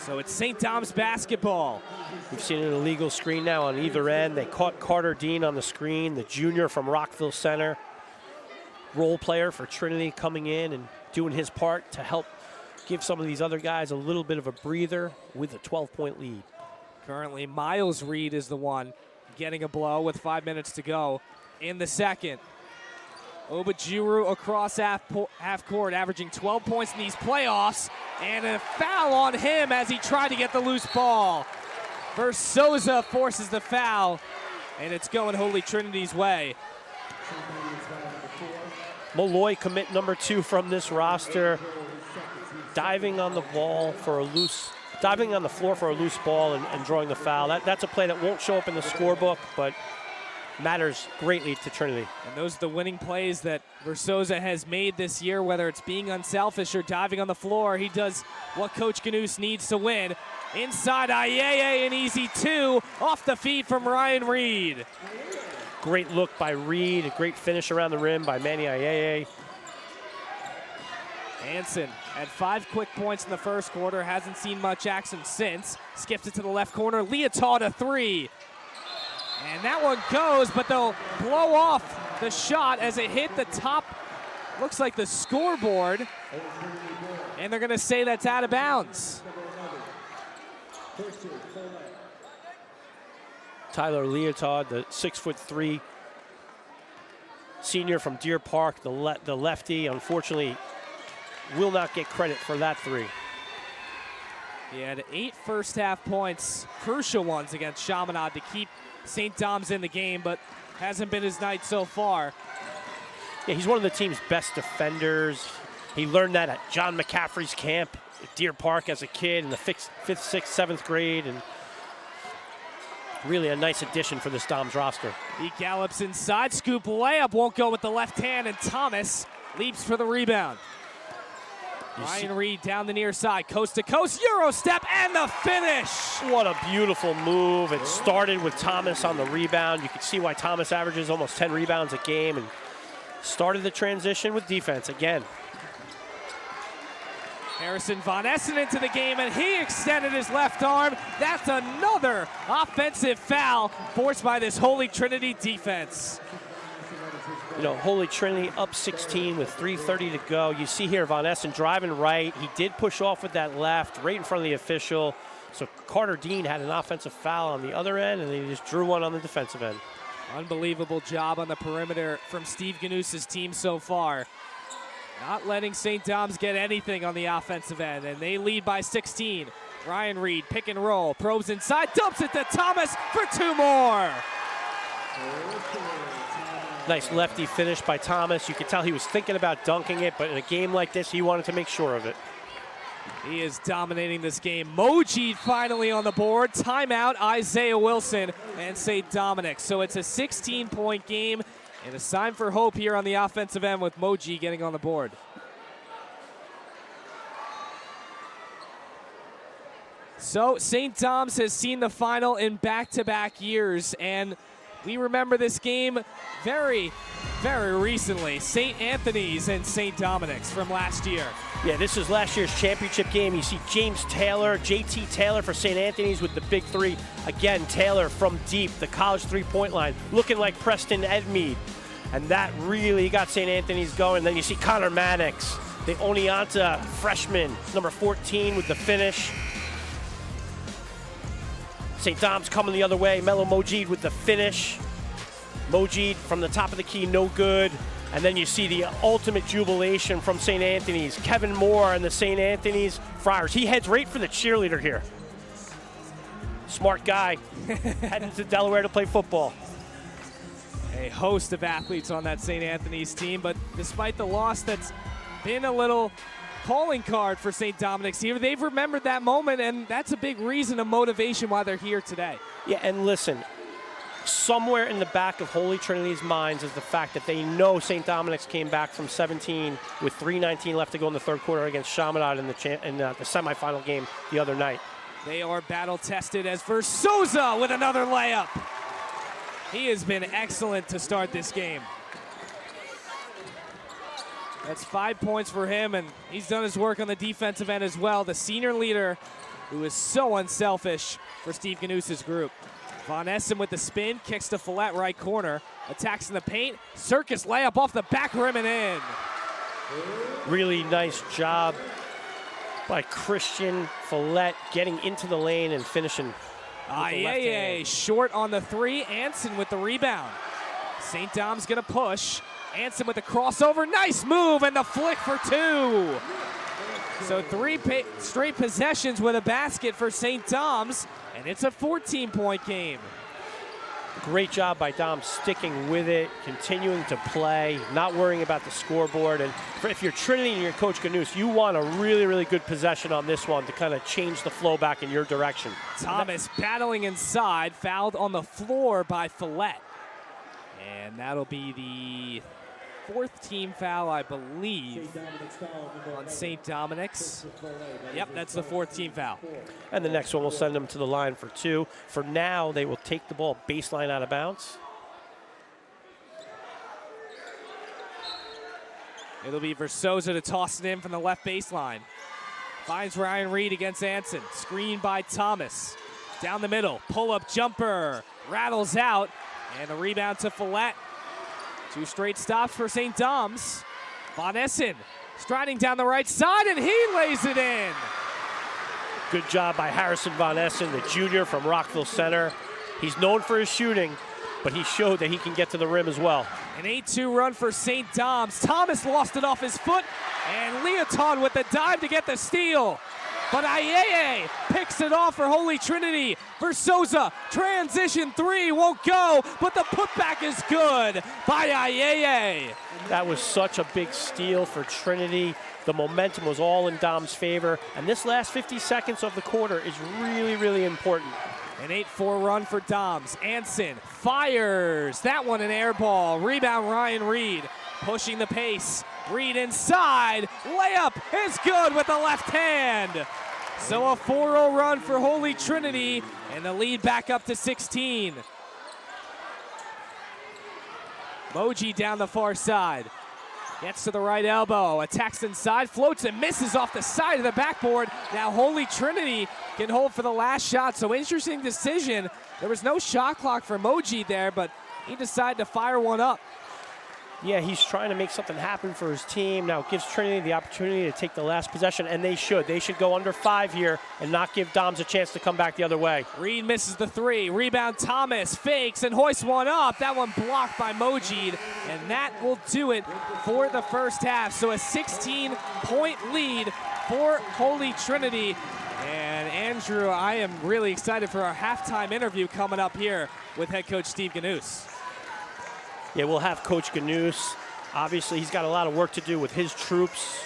So it's St. Dom's basketball. We've seen an illegal screen now on either end. They caught Carter Dean on the screen, the junior from Rockville Center. Role player for Trinity coming in and doing his part to help give some of these other guys a little bit of a breather with a 12-point lead. Currently, Miles Reed is the one getting a blow with 5 minutes to go in the second. Obajuru across half court, averaging 12 points in these playoffs, and a foul on him as he tried to get the loose ball. Versosa forces the foul, and it's going Holy Trinity's way. Malloy, commit number 2 from this roster, diving on the floor for a loose ball and drawing the foul. That's a play that won't show up in the scorebook, but matters greatly to Trinity. And those are the winning plays that Versosa has made this year, whether it's being unselfish or diving on the floor. He does what Coach Ganous needs to win. Inside Ayeye, an easy 2 off the feed from Ryan Reed. Great look by Reed, a great finish around the rim by Manny Ayeye. Hansen had 5 quick points in the first quarter, hasn't seen much action since. Skips it to the left corner, Leotaud a 3. And that one goes, but they'll blow off the shot as it hit the top, looks like the scoreboard. And they're gonna say that's out of bounds. Tyler Leotaud, the 6'3" senior from Deer Park, the lefty, unfortunately will not get credit for that 3. He had 8 first half points, crucial ones against Chaminade to keep St. Dom's in the game, but hasn't been his night so far. Yeah, he's one of the team's best defenders. He learned that at John McCaffrey's camp at Deer Park as a kid in the 5th, 6th, 7th grade, and really a nice addition for this Dom's roster. He gallops inside, scoop layup, won't go with the left hand, and Thomas leaps for the rebound. Ryan Reed down the near side, coast to coast, Euro step, and the finish. What a beautiful move. It started with Thomas on the rebound. You can see why Thomas averages almost 10 rebounds a game, and started the transition with defense again. Harrison Von Essen into the game, and he extended his left arm. That's another offensive foul forced by this Holy Trinity defense. You know, Holy Trinity up 16 with 3:30 to go. You see here Von Essen driving right. He did push off with that left, right in front of the official. So Carter Dean had an offensive foul on the other end, and he just drew one on the defensive end. Unbelievable job on the perimeter from Steve Ganous' team so far. Not letting St. Dom's get anything on the offensive end, and they lead by 16. Ryan Reed, pick and roll, probes inside, dumps it to Thomas for 2 more. Nice lefty finish by Thomas. You could tell he was thinking about dunking it, but in a game like this, he wanted to make sure of it. He is dominating this game. Moji finally on the board. Timeout, Isaiah Wilson and St. Dominic. So it's a 16-point game and a sign for hope here on the offensive end with Moji getting on the board. So St. Dom's has seen the final in back-to-back years, and we remember this game very very recently, St. Anthony's and St. Dominic's from last year. Yeah, this is last year's championship game. You see James Taylor, JT Taylor for St. Anthony's with the big three. Again, Taylor from deep, the college three-point line, looking like Preston Edmeade. And that really got St. Anthony's going. Then you see Connor Mannix, the Oneonta freshman, number 14 with the finish. St. Dom's coming the other way. Melo Mojid with the finish. Mojid from the top of the key, no good. And then you see the ultimate jubilation from St. Anthony's. Kevin Moore and the St. Anthony's Friars. He heads right for the cheerleader here. Smart guy, heading to Delaware to play football. A host of athletes on that St. Anthony's team, but despite the loss that's been a little calling card for St. Dominic's here, they've remembered that moment, and that's a big reason of motivation why they're here today. Yeah, and listen, somewhere in the back of Holy Trinity's minds is the fact that they know St. Dominic's came back from 17 with 3:19 left to go in the third quarter against Chaminade in the semifinal game the other night. They are battle-tested as Versosa with another layup. He has been excellent to start this game. That's 5 points for him, and he's done his work on the defensive end as well. The senior leader who is so unselfish for Steve Ganous's group. Von Essen with the spin, kicks to Follett right corner, attacks in the paint, circus layup off the back rim and in. Really nice job by Christian Follett getting into the lane and finishing. Short on the three, Anson with the rebound. St. Dom's gonna push. Anson with the crossover, nice move, and the flick for two. So three straight possessions with a basket for St. Dom's, and it's a 14-point game. Great job by Dom sticking with it, continuing to play, not worrying about the scoreboard. And if you're Trinity and you're Coach Ganous, you want a really, really good possession on this one to kind of change the flow back in your direction. Thomas battling inside, fouled on the floor by Follett. And that'll be the fourth team foul, I believe, on St. Dominic's. Yep, that's the fourth team foul. And the next one will send them to the line for two. For now, they will take the ball baseline out of bounds. It'll be Versosa to toss it in from the left baseline. Finds Ryan Reed against Anson. Screen by Thomas. Down the middle, pull-up jumper. Rattles out, and a rebound to Follett. Two straight stops for St. Dom's. Von Essen striding down the right side, and he lays it in. Good job by Harrison Von Essen, the junior from Rockville Center. He's known for his shooting, but he showed that he can get to the rim as well. An 8-2 run for St. Dom's. Thomas lost it off his foot, and Leoton with the dive to get the steal. But Ayeye picks it off for Holy Trinity. Versosa, transition three, won't go, but the putback is good by Ayeye. That was such a big steal for Trinity. The momentum was all in Dom's favor, and this last 50 seconds of the quarter is really, really important. An 8-4 run for Doms. Anson fires. That one an air ball. Rebound Ryan Reed. Pushing the pace. Reed inside. Layup is good with the left hand. So a 4-0 run for Holy Trinity, and the lead back up to 16. Moji down the far side. Gets to the right elbow, attacks inside, floats and misses off the side of the backboard. Now Holy Trinity can hold for the last shot, so interesting decision. There was no shot clock for Moji there, but he decided to fire one up. Yeah, he's trying to make something happen for his team. Now it gives Trinity the opportunity to take the last possession, and they should. They should go under 5 here and not give Doms a chance to come back the other way. Reed misses the three. Rebound Thomas, fakes and hoists one up. That one blocked by Mojid, and that will do it for the first half. So a 16-point lead for Holy Trinity. And Andrew, I am really excited for our halftime interview coming up here with head coach Steve Ganous. Yeah, we'll have Coach Ganous. Obviously, he's got a lot of work to do with his troops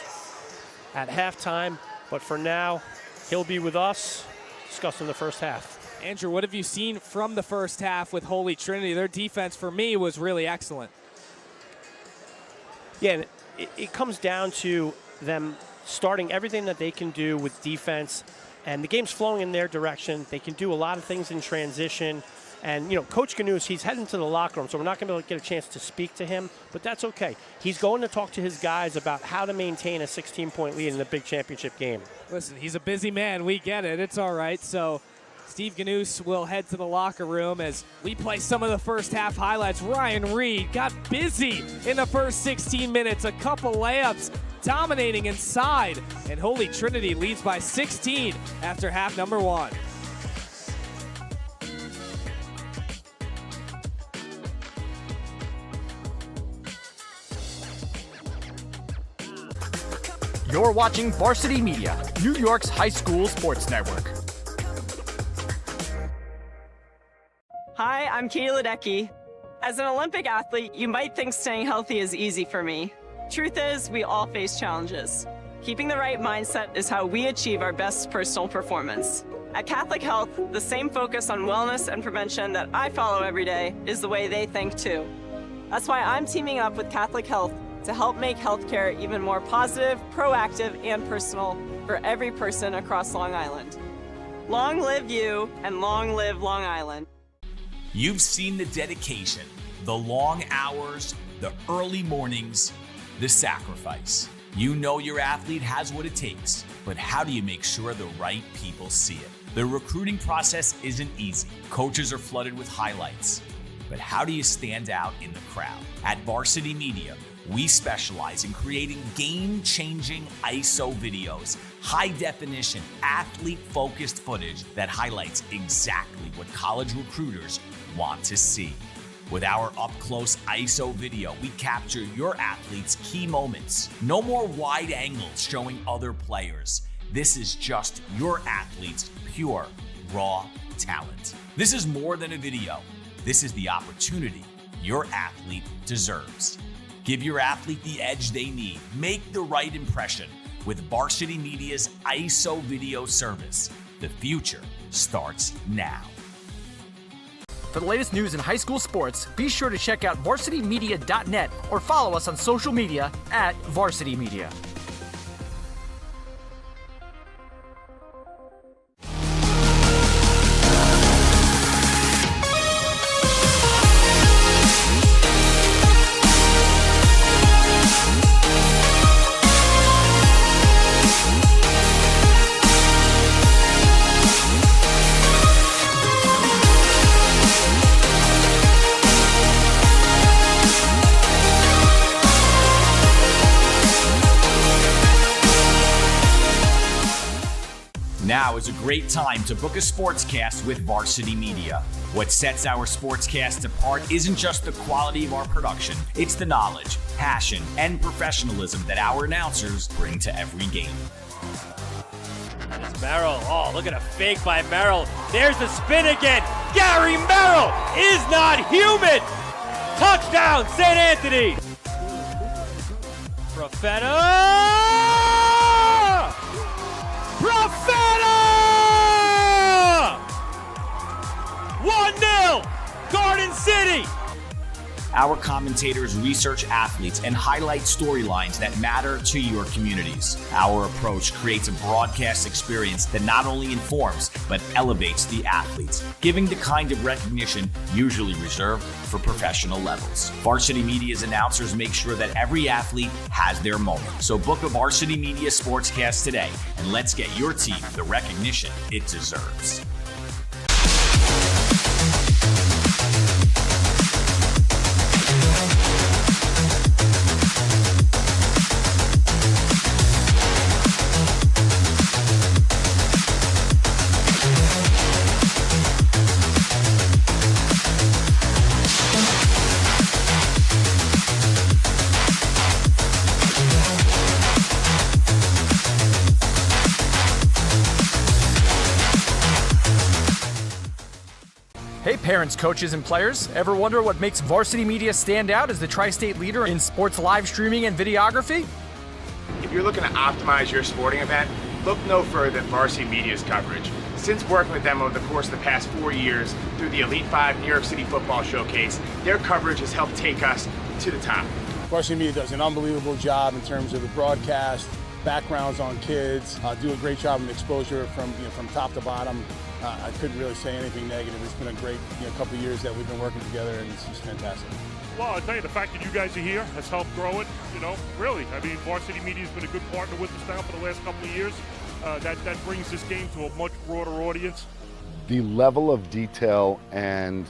at halftime, but for now, he'll be with us discussing the first half. Andrew, what have you seen from the first half with Holy Trinity? Their defense, for me, was really excellent. Yeah, it comes down to them starting everything that they can do with defense, and the game's flowing in their direction. They can do a lot of things in transition. And, Coach Ganous, he's heading to the locker room, so we're not going to be able to get a chance to speak to him, but that's okay. He's going to talk to his guys about how to maintain a 16-point lead in the big championship game. Listen, he's a busy man. We get it. It's all right. So Steve Ganous will head to the locker room as we play some of the first half highlights. Ryan Reed got busy in the first 16 minutes. A couple layups, dominating inside. And Holy Trinity leads by 16 after half number 1. You're watching Varsity Media, New York's high school sports network. Hi, I'm Katie Ledecky. As an Olympic athlete, you might think staying healthy is easy for me. Truth is, we all face challenges. Keeping the right mindset is how we achieve our best personal performance. At Catholic Health, the same focus on wellness and prevention that I follow every day is the way they think too. That's why I'm teaming up with Catholic Health to help make healthcare even more positive, proactive, and personal for every person across Long Island. Long live you, and long live Long Island. You've seen the dedication, the long hours, the early mornings, the sacrifice. You know your athlete has what it takes, but how do you make sure the right people see it? The recruiting process isn't easy. Coaches are flooded with highlights, but how do you stand out in the crowd? At Varsity Media, we specialize in creating game-changing ISO videos, high-definition, athlete-focused footage that highlights exactly what college recruiters want to see. With our up-close ISO video, we capture your athlete's key moments. No more wide angles showing other players. This is just your athlete's pure, raw talent. This is more than a video. This is the opportunity your athlete deserves. Give your athlete the edge they need. Make the right impression with Varsity Media's ISO video service. The future starts now. For the latest news in high school sports, be sure to check out varsitymedia.net or follow us on social media at Varsity Media. Now is a great time to book a sportscast with Varsity Media. What sets our sportscast apart isn't just the quality of our production, it's the knowledge, passion, and professionalism that our announcers bring to every game. It's Merrill. Oh, look at a fake by Merrill. There's the spin again. Gary Merrill is not human. Touchdown, St. Anthony. Profeta! 1-0, Garden City. Our commentators research athletes and highlight storylines that matter to your communities. Our approach creates a broadcast experience that not only informs, but elevates the athletes, giving the kind of recognition usually reserved for professional levels. Varsity Media's announcers make sure that every athlete has their moment. So book a Varsity Media Sportscast today, and let's get your team the recognition it deserves. Hey parents, coaches, and players, ever wonder what makes Varsity Media stand out as the tri-state leader in sports live streaming and videography? If you're looking to optimize your sporting event, look no further than Varsity Media's coverage. Since working with them over the course of the past 4 years through the Elite 5 New York City Football Showcase, their coverage has helped take us to the top. Varsity Media does an unbelievable job in terms of the broadcast, backgrounds on kids, do a great job of exposure from top to bottom. I couldn't really say anything negative. It's been a great couple of years that we've been working together, and it's just fantastic. Well, I'll tell you, the fact that you guys are here has helped grow it, really. I mean, Varsity Media has been a good partner with us now for the last couple of years. That brings this game to a much broader audience. The level of detail and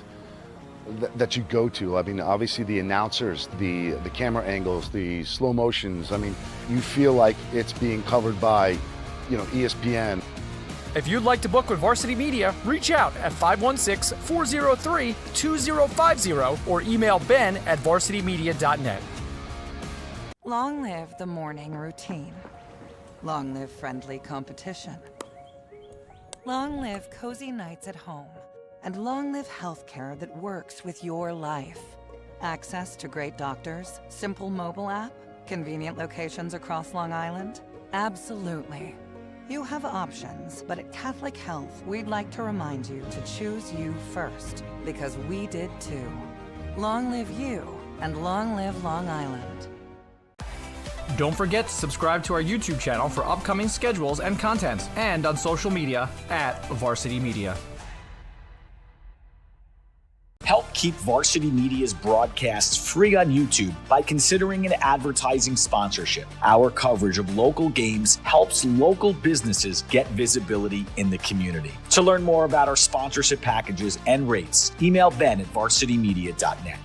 that you go to, I mean, obviously the announcers, the camera angles, the slow motions, I mean, you feel like it's being covered by, ESPN. If you'd like to book with Varsity Media, reach out at 516-403-2050 or email ben@varsitymedia.net. Long live the morning routine. Long live friendly competition. Long live cozy nights at home. And long live healthcare that works with your life. Access to great doctors, simple mobile app, convenient locations across Long Island? Absolutely. You have options, but at Catholic Health, we'd like to remind you to choose you first, because we did too. Long live you, and long live Long Island. Don't forget to subscribe to our YouTube channel for upcoming schedules and content, and on social media @Varsity Media. Help keep Varsity Media's broadcasts free on YouTube by considering an advertising sponsorship. Our coverage of local games helps local businesses get visibility in the community. To learn more about our sponsorship packages and rates, email ben@varsitymedia.net.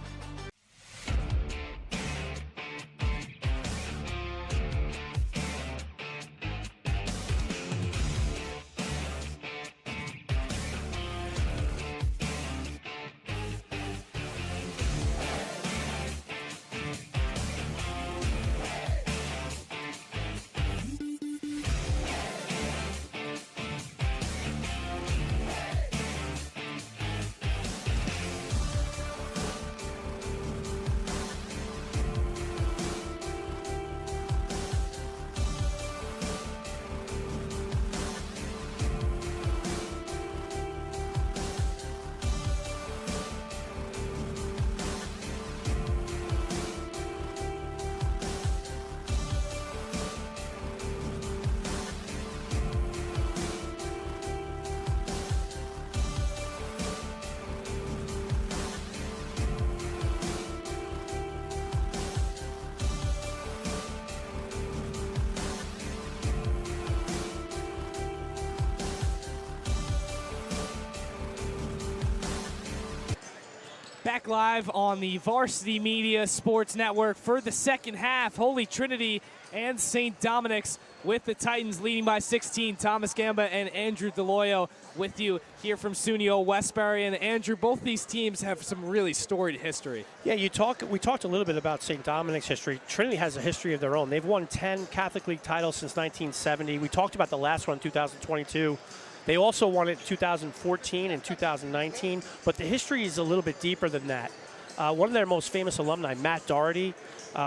Back live on the Varsity Media Sports Network for the second half. Holy Trinity and St. Dominic's with the Titans leading by 16. Thomas Gamba and Andrew DeLoyo with you here from SUNY Westbury. And Andrew, both these teams have some really storied history. Yeah, we talked a little bit about St. Dominic's history. Trinity has a history of their own. They've won 10 Catholic League titles since 1970. We talked about the last one in 2022. They also won it in 2014 and 2019, but the history is a little bit deeper than that. One of their most famous alumni, Matt Doherty,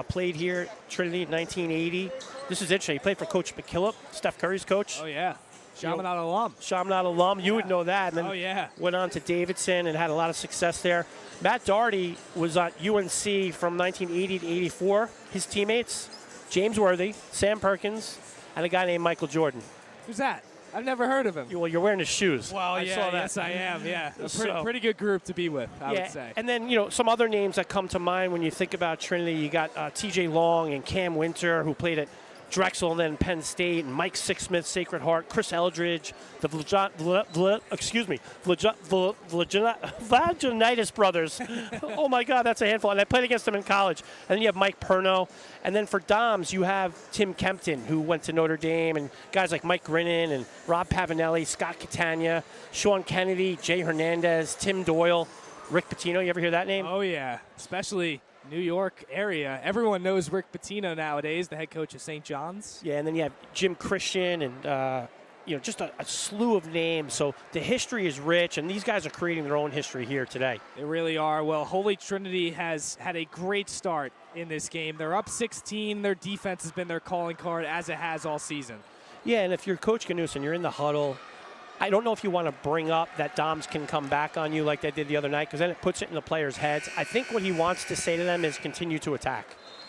played here at Trinity in 1980. This is interesting. He played for Coach McKillop, Steph Curry's coach. Oh, yeah. Chaminade alum. Chaminade alum. You would know that. And then yeah. Went on to Davidson and had a lot of success there. Matt Doherty was at UNC from 1980 to 84. His teammates, James Worthy, Sam Perkins, and a guy named Michael Jordan. Who's that? I've never heard of him. Well, you're wearing his shoes. Well, I saw that. Yes, I am, yeah. A pretty good group to be with, I would say. And then, some other names that come to mind when you think about Trinity, you got TJ Long and Cam Winter, who played at Drexel and then Penn State, and Mike Sixsmith, Sacred Heart, Chris Eldridge, the Vaginitis brothers. Oh my God, that's a handful. And I played against them in college. And then you have Mike Perno. And then for Doms, you have Tim Kempton, who went to Notre Dame, and guys like Mike Grinnan and Rob Pavanelli, Scott Catania, Sean Kennedy, Jay Hernandez, Tim Doyle, Rick Pitino. You ever hear that name? Oh, yeah, especially New York area. Everyone knows Rick Pitino nowadays, the head coach of St. John's. Yeah, and then you have Jim Christian and, just a slew of names. So the history is rich, and these guys are creating their own history here today. They really are. Well, Holy Trinity has had a great start in this game. They're up 16. Their defense has been their calling card, as it has all season. Yeah, and if you're Coach Gnuson, you're in the huddle, I don't know if you want to bring up that Doms can come back on you like they did the other night, because then it puts it in the players' heads. I think what he wants to say to them is continue to attack.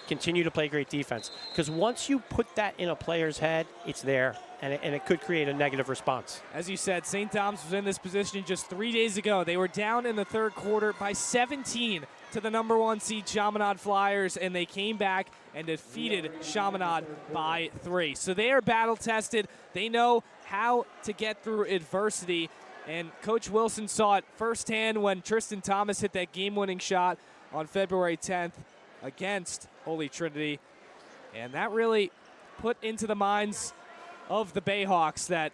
continue to play great defense. Because once you put that in a player's head, it's there, and it could create a negative response. As you said, St. Thomas was in this position just 3 days ago. They were down in the third quarter by 17 to the number 1 seed Chaminade Flyers, and they came back and defeated Chaminade by 3. So they are battle-tested. They know how to get through adversity, and Coach Wilson saw it firsthand when Tristan Thomas hit that game-winning shot on February 10th against Holy Trinity, and that really put into the minds of the Bayhawks that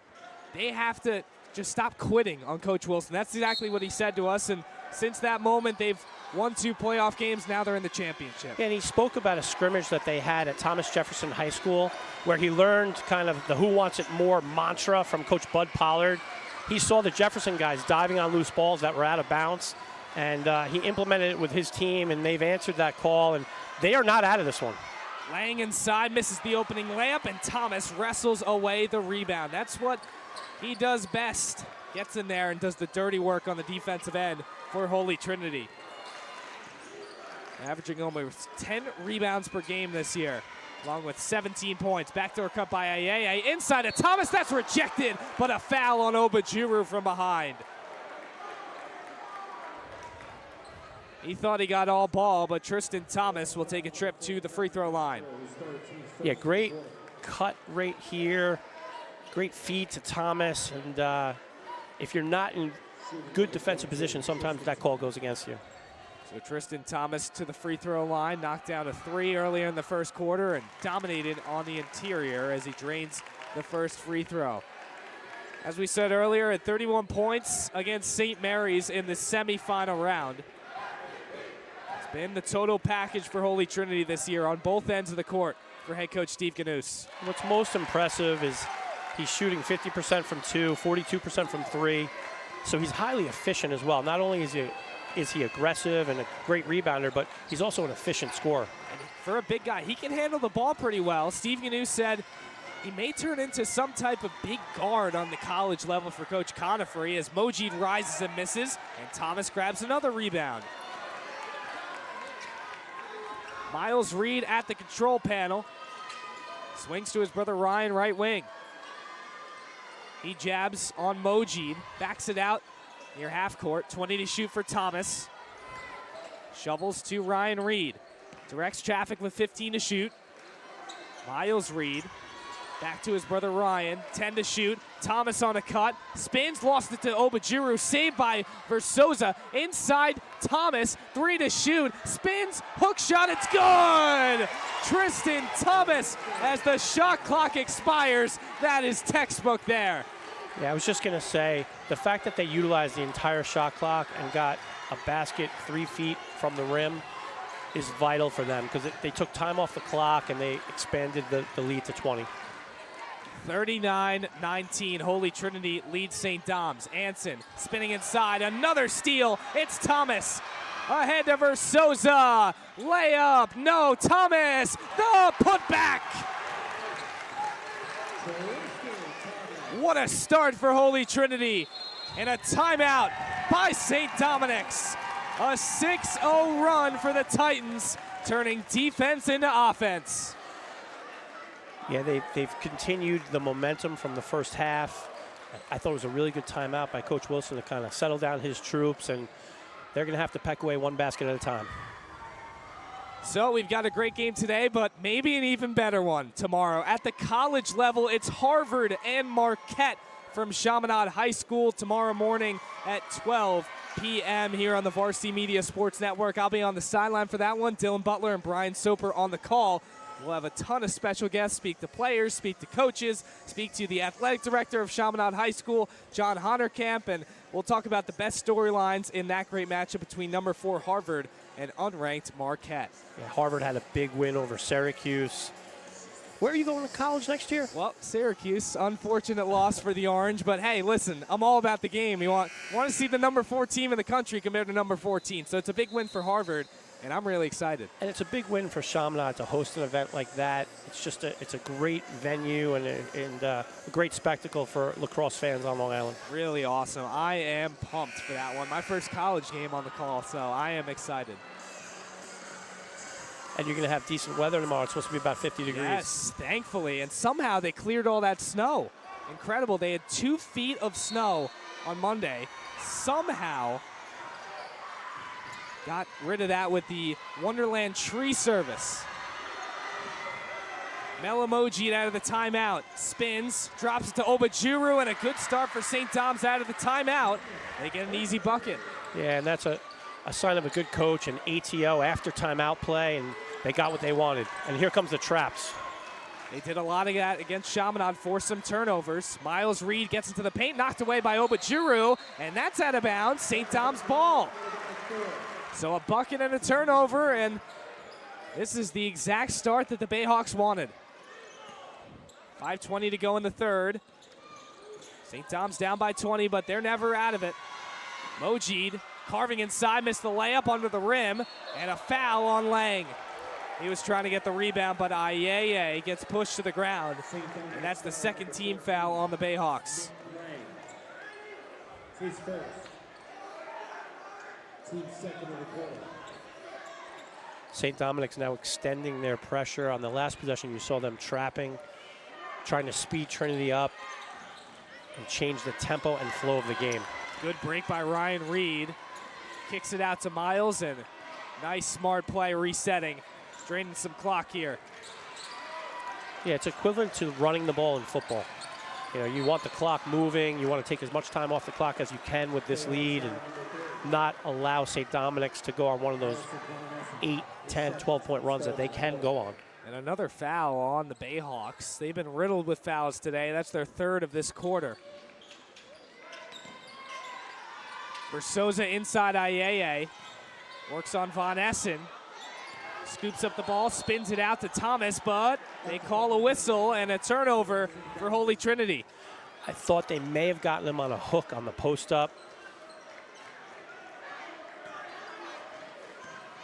they have to just stop quitting on Coach Wilson. That's exactly what he said to us, and since that moment, they've won 2 playoff games. Now they're in the championship. Yeah, and he spoke about a scrimmage that they had at Thomas Jefferson High School where he learned kind of the who wants it more mantra from Coach Bud Pollard. He saw the Jefferson guys diving on loose balls that were out of bounds, and he implemented it with his team, and they've answered that call, and they are not out of this one. Lang inside, misses the opening layup, and Thomas wrestles away the rebound. That's what he does best. Gets in there and does the dirty work on the defensive end for Holy Trinity. Averaging almost 10 rebounds per game this year, along with 17 points. Backdoor cut by Ayeye. Inside to Thomas, that's rejected, but a foul on Obajuru from behind. He thought he got all ball, but Tristan Thomas will take a trip to the free throw line. Yeah, great cut right here. Great feed to Thomas, and if you're not in good defensive position, sometimes that call goes against you. So Tristan Thomas to the free throw line, knocked down a 3 earlier in the first quarter and dominated on the interior as he drains the first free throw. As we said earlier, at 31 points against St. Mary's in the semifinal round. It's been the total package for Holy Trinity this year on both ends of the court for head coach Steve Ganous. What's most impressive is he's shooting 50% from 2, 42% from 3. So he's highly efficient as well. Not only is he aggressive and a great rebounder, but he's also an efficient scorer. And for a big guy, he can handle the ball pretty well. Steve Ganous said he may turn into some type of big guard on the college level for Coach Conifrey as Mojid rises and misses, and Thomas grabs another rebound. Miles Reed at the control panel. Swings to his brother Ryan, right wing. He jabs on Mojid, backs it out near half court. 20 to shoot for Thomas. Shovels to Ryan Reed. Directs traffic with 15 to shoot. Miles Reed back to his brother Ryan. 10 to shoot. Thomas on a cut. Spins, lost it to Obajuru. Saved by Versosa. Inside Thomas. 3 to shoot. Spins, hook shot. It's good! Tristan Thomas as the shot clock expires. That is textbook there. Yeah, I was just going to say, the fact that they utilized the entire shot clock and got a basket 3 feet from the rim is vital for them because they took time off the clock and they expanded the lead to 20. 39-19, Holy Trinity leads St. Dom's. Anson spinning inside, another steal. It's Thomas. Ahead to Versosa. Layup, no, Thomas. The putback. What a start for Holy Trinity. And a timeout by St. Dominic's. A 6-0 run for the Titans, turning defense into offense. Yeah, they've continued the momentum from the first half. I thought it was a really good timeout by Coach Wilson to kind of settle down his troops, and they're going to have to peck away one basket at a time. So we've got a great game today, but maybe an even better one tomorrow. At the college level, it's Harvard and Marquette from Chaminade High School tomorrow morning at 12 p.m. here on the Varsity Media Sports Network. I'll be on the sideline for that one. Dylan Butler and Brian Soper on the call. We'll have a ton of special guests, speak to players, speak to coaches, speak to the athletic director of Chaminade High School, John Honerkamp, and we'll talk about the best storylines in that great matchup between number 4 Harvard and unranked Marquette. Yeah, Harvard had a big win over Syracuse. Where are you going to college next year? Well, Syracuse, unfortunate loss for the Orange, but hey, listen, I'm all about the game. You want to see the number 4 team in the country compared to number 14, so it's a big win for Harvard. And I'm really excited. And it's a big win for Chaminade to host an event like that. It's just it's a great venue and a great spectacle for lacrosse fans on Long Island. Really awesome. I am pumped for that one. My first college game on the call, so I am excited. and you're going to have decent weather tomorrow. It's supposed to be about 50 degrees. Yes, thankfully. And somehow they cleared all that snow. Incredible. They had 2 feet of snow on Monday. Somehow got rid of that with the Wonderland tree service. Mel Emoji out of the timeout. Spins, drops it to Obajuru, and a good start for St. Dom's out of the timeout. They get an easy bucket. Yeah, and that's a sign of a good coach, an ATO after timeout play, and they got what they wanted. And here comes the traps. They did a lot of that against Chaminade, forced some turnovers. Miles Reed gets into the paint, knocked away by Obajuru, and that's out of bounds. St. Dom's ball. So a bucket and a turnover, and this is the exact start that the Bayhawks wanted. 5:20 to go in the third. St. Dom's down by 20, but they're never out of it. Mojid carving inside, missed the layup under the rim, and a foul on Lang. He was trying to get the rebound, but Ayeye gets pushed to the ground, and that's the second team foul on the Bayhawks. St. Dominic's now extending their pressure. On the last possession, you saw them trapping, trying to speed Trinity up and change the tempo and flow of the game. Good break by Ryan Reed. Kicks it out to Miles, and nice smart play resetting. Draining some clock here. Yeah, it's equivalent to running the ball in football. You know, you want the clock moving. You want to take as much time off the clock as you can with this lead and not allow St. Dominic's to go on one of those 8, 10, 12-point runs that they can go on. And another foul on the Bayhawks. They've been riddled with fouls today. That's their third of this quarter. Versosa inside Ayeye. Works on Von Essen. Scoops up the ball, spins it out to Thomas, but they call a whistle and a turnover for Holy Trinity. I thought they may have gotten him on a hook on the post-up.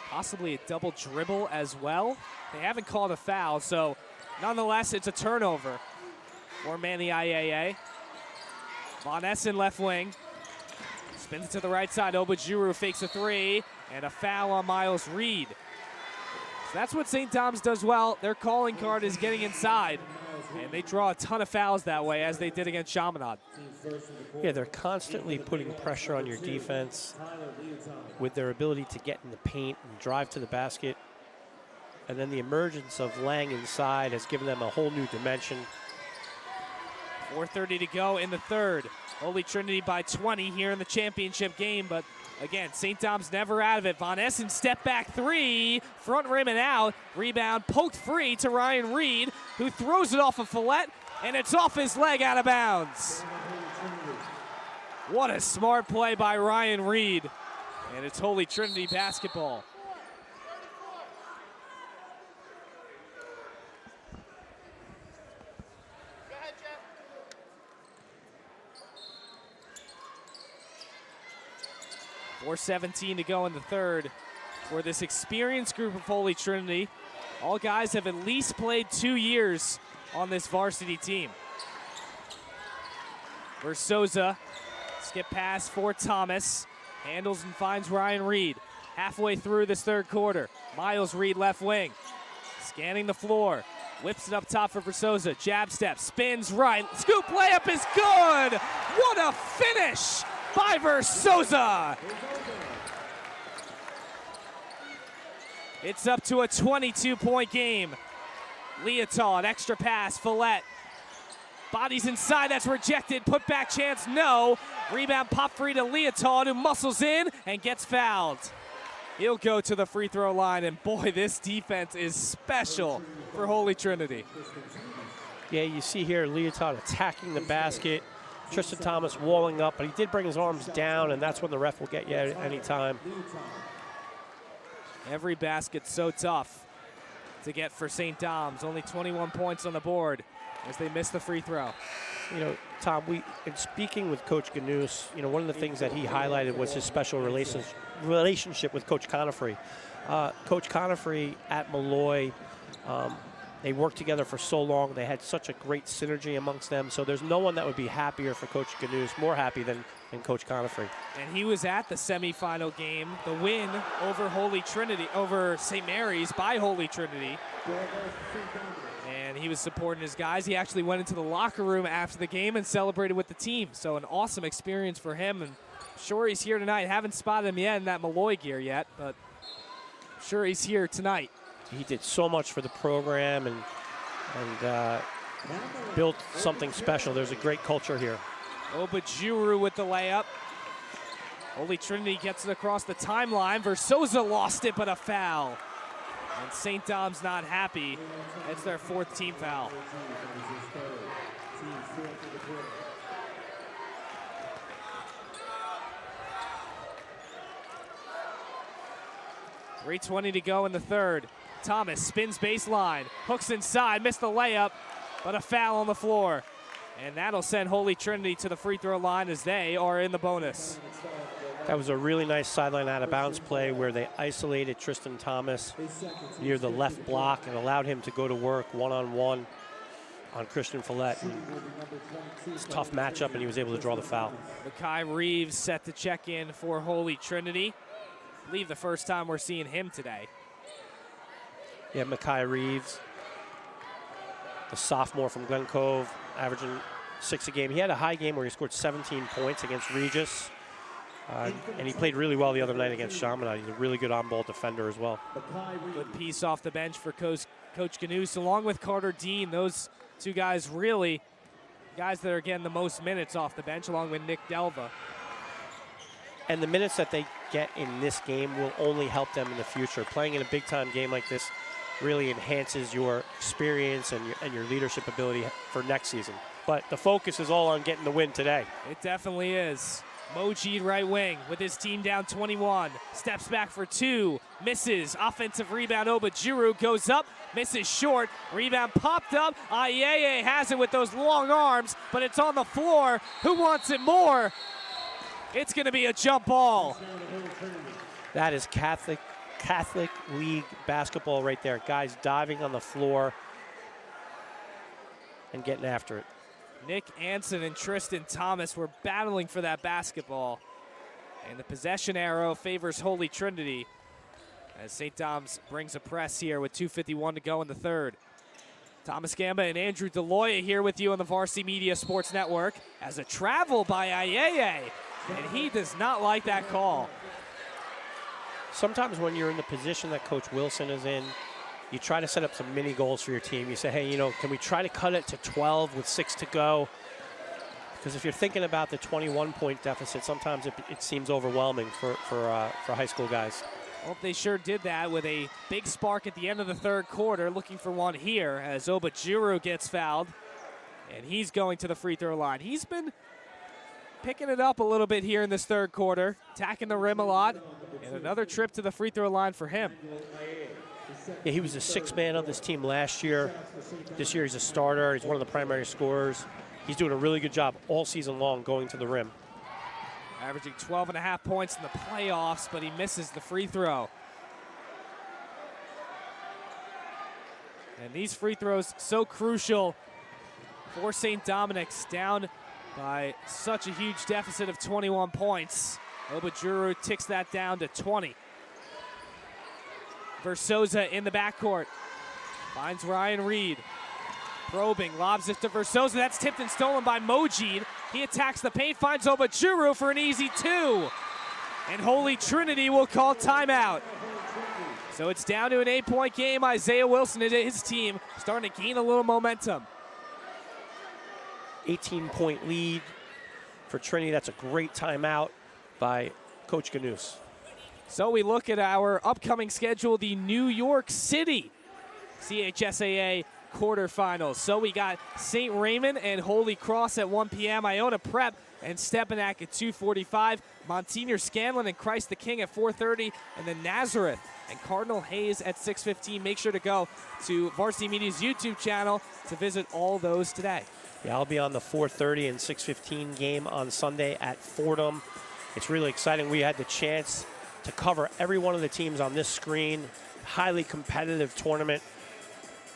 Possibly a double dribble as well. They haven't called a foul, so nonetheless, it's a turnover for Manny Ayeye. Von Essen left wing. Spins it to the right side. Obajuru fakes a three, and a foul on Miles Reed. So that's what St. Dom's does well. Their calling card is getting inside, and they draw a ton of fouls that way, as they did against Chaminade. Yeah, they're constantly putting pressure on your defense with their ability to get in the paint and drive to the basket. And then the emergence of Lang inside has given them a whole new dimension. 4:30 to go in the third. Holy Trinity by 20 here in the championship game, but again, St. Dom's never out of it. Von Essen step back three, front rim and out. Rebound poked free to Ryan Reed, who throws it off of Follett, and it's off his leg out of bounds. What a smart play by Ryan Reed, and it's Holy Trinity basketball. Go ahead, Jeff. 4:17 to go in the third for this experienced group of Holy Trinity. All guys have at least played 2 years on this varsity team. Versosa, skip pass for Thomas. Handles and finds Ryan Reed. Halfway through this third quarter, Miles Reed left wing. Scanning the floor, whips it up top for Versosa. Jab step, spins right. Scoop layup is good. What a finish by Versosa. It's up to a 22-point game. Leotal, extra pass, Follett. Bodies inside, that's rejected. Put back chance, no. Rebound pop free to Leotal, who muscles in and gets fouled. He'll go to the free throw line, and boy, this defense is special for Holy Trinity. Yeah, you see here Leotal attacking the basket. Tristan Thomas walling up, but he did bring his arms down, and that's when the ref will get you at any time. Every basket so tough to get for St. Dom's. Only 21 points on the board as they miss the free throw. You know, Tom, in speaking with Coach Ganous, you know, one of the things that he highlighted was his special relationship with Coach Conifrey. Coach Conifrey at Malloy They worked together for so long. They had such a great synergy amongst them. So there's no one that would be happier for Coach Ganus, more happy than Coach Conifrey. And he was at the semifinal game, the win over Holy Trinity, over St. Mary's by Holy Trinity. And he was supporting his guys. He actually went into the locker room after the game and celebrated with the team. So an awesome experience for him. And I'm sure he's here tonight. Haven't spotted him yet in that Malloy gear yet, but I'm sure he's here tonight. He did so much for the program and built something special. There's a great culture here. Obajuru with the layup. Holy Trinity gets it across the timeline. Versosa lost it, but a foul. And St. Dom's not happy. It's their 4th team foul. .320 to go in the third. Thomas spins baseline, hooks inside, missed the layup, but a foul on the floor. And that'll send Holy Trinity to the free throw line as they are in the bonus. That was a really nice sideline out of bounds play where they isolated Tristan Thomas near the left block and allowed him to go to work one-on-one on Christian Follett. It's a tough matchup, and he was able to draw the foul. Makai Reeves set to check in for Holy Trinity. I believe the first time we're seeing him today. Yeah, Makai Reeves, the sophomore from Glen Cove, averaging 6 a game. He had a high game where he scored 17 points against Regis. And he played really well the other night against Chaminade. He's a really good on-ball defender as well. Good piece off the bench for Coach Ganus, along with Carter Dean. Those two guys really, guys that are getting the most minutes off the bench, along with Nick Delva. And the minutes that they get in this game will only help them in the future. Playing in a big-time game like this really enhances your experience and your leadership ability for next season. But the focus is all on getting the win today. It definitely is. Mojid right wing with his team down 21. Steps back for 2, misses. Offensive rebound, Obajuru goes up, misses short. Rebound popped up. Ayeye has it with those long arms, but it's on the floor. Who wants it more? It's going to be a jump ball. That is Catholic League basketball right there. Guys diving on the floor and getting after it. Nick Anson and Tristan Thomas were battling for that basketball. And the possession arrow favors Holy Trinity as St. Dom's brings a press here with 2:51 to go in the third. Thomas Gamba and Andrew DeLoya here with you on the Varsity Media Sports Network as a travel by Ayeye. And he does not like that call. Sometimes when you're in the position that Coach Wilson is in, you try to set up some mini goals for your team. You say, hey, you know, can we try to cut it to 12 with 6 to go? Because if you're thinking about the 21-point deficit, sometimes it seems overwhelming for high school guys. Well, they sure did that with a big spark at the end of the third quarter, looking for one here as Obajuru gets fouled. And he's going to the free throw line. He's been picking it up a little bit here in this third quarter, attacking the rim a lot, and another trip to the free throw line for him. Yeah, he was a 6th man of this team last year. This year he's a starter. He's one of the primary scorers. He's doing a really good job all season long going to the rim. Averaging 12.5 points in the playoffs, but he misses the free throw. And these free throws so crucial for St. Dominic's, down by such a huge deficit of 21 points. Obajuru ticks that down to 20. Versosa in the backcourt. Finds Ryan Reed. Probing, lobs it to Versosa. That's tipped and stolen by Mojid. He attacks the paint, finds Obajuru for an easy 2. And Holy Trinity will call timeout. So it's down to an 8-point game. Isaiah Wilson and his team starting to gain a little momentum. 18-point lead for Trinity. That's a great timeout by Coach Ganus. So we look at our upcoming schedule, the New York City CHSAA quarterfinals. So we got St. Raymond and Holy Cross at 1 p.m., Iona Prep and Stepanak at 2:45, Monsignor Scanlon and Christ the King at 4:30, and then Nazareth and Cardinal Hayes at 6:15. Make sure to go to Varsity Media's YouTube channel to visit all those today. Yeah, I'll be on the 4:30 and 6:15 game on Sunday at Fordham. It's really exciting. We had the chance to cover every one of the teams on this screen. Highly competitive tournament.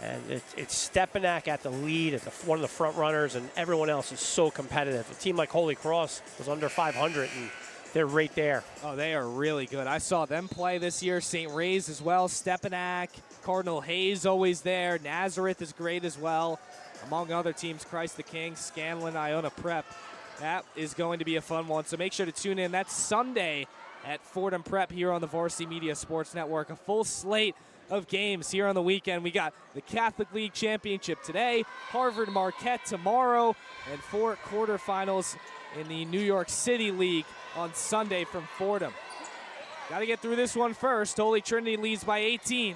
And it's Stepanak at the lead, one of the front runners, and everyone else is so competitive. A team like Holy Cross was under 500, and they're right there. Oh, they are really good. I saw them play this year. St. Ray's as well. Stepanak, Cardinal Hayes always there. Nazareth is great as well. Among other teams, Christ the King, Scanlon, Iona Prep. That is going to be a fun one, so make sure to tune in. That's Sunday at Fordham Prep here on the Varsity Media Sports Network. A full slate of games here on the weekend. We got the Catholic League Championship today, Harvard Marquette tomorrow, and 4 quarterfinals in the New York City League on Sunday from Fordham. Got to get through this one first. Holy Trinity leads by 18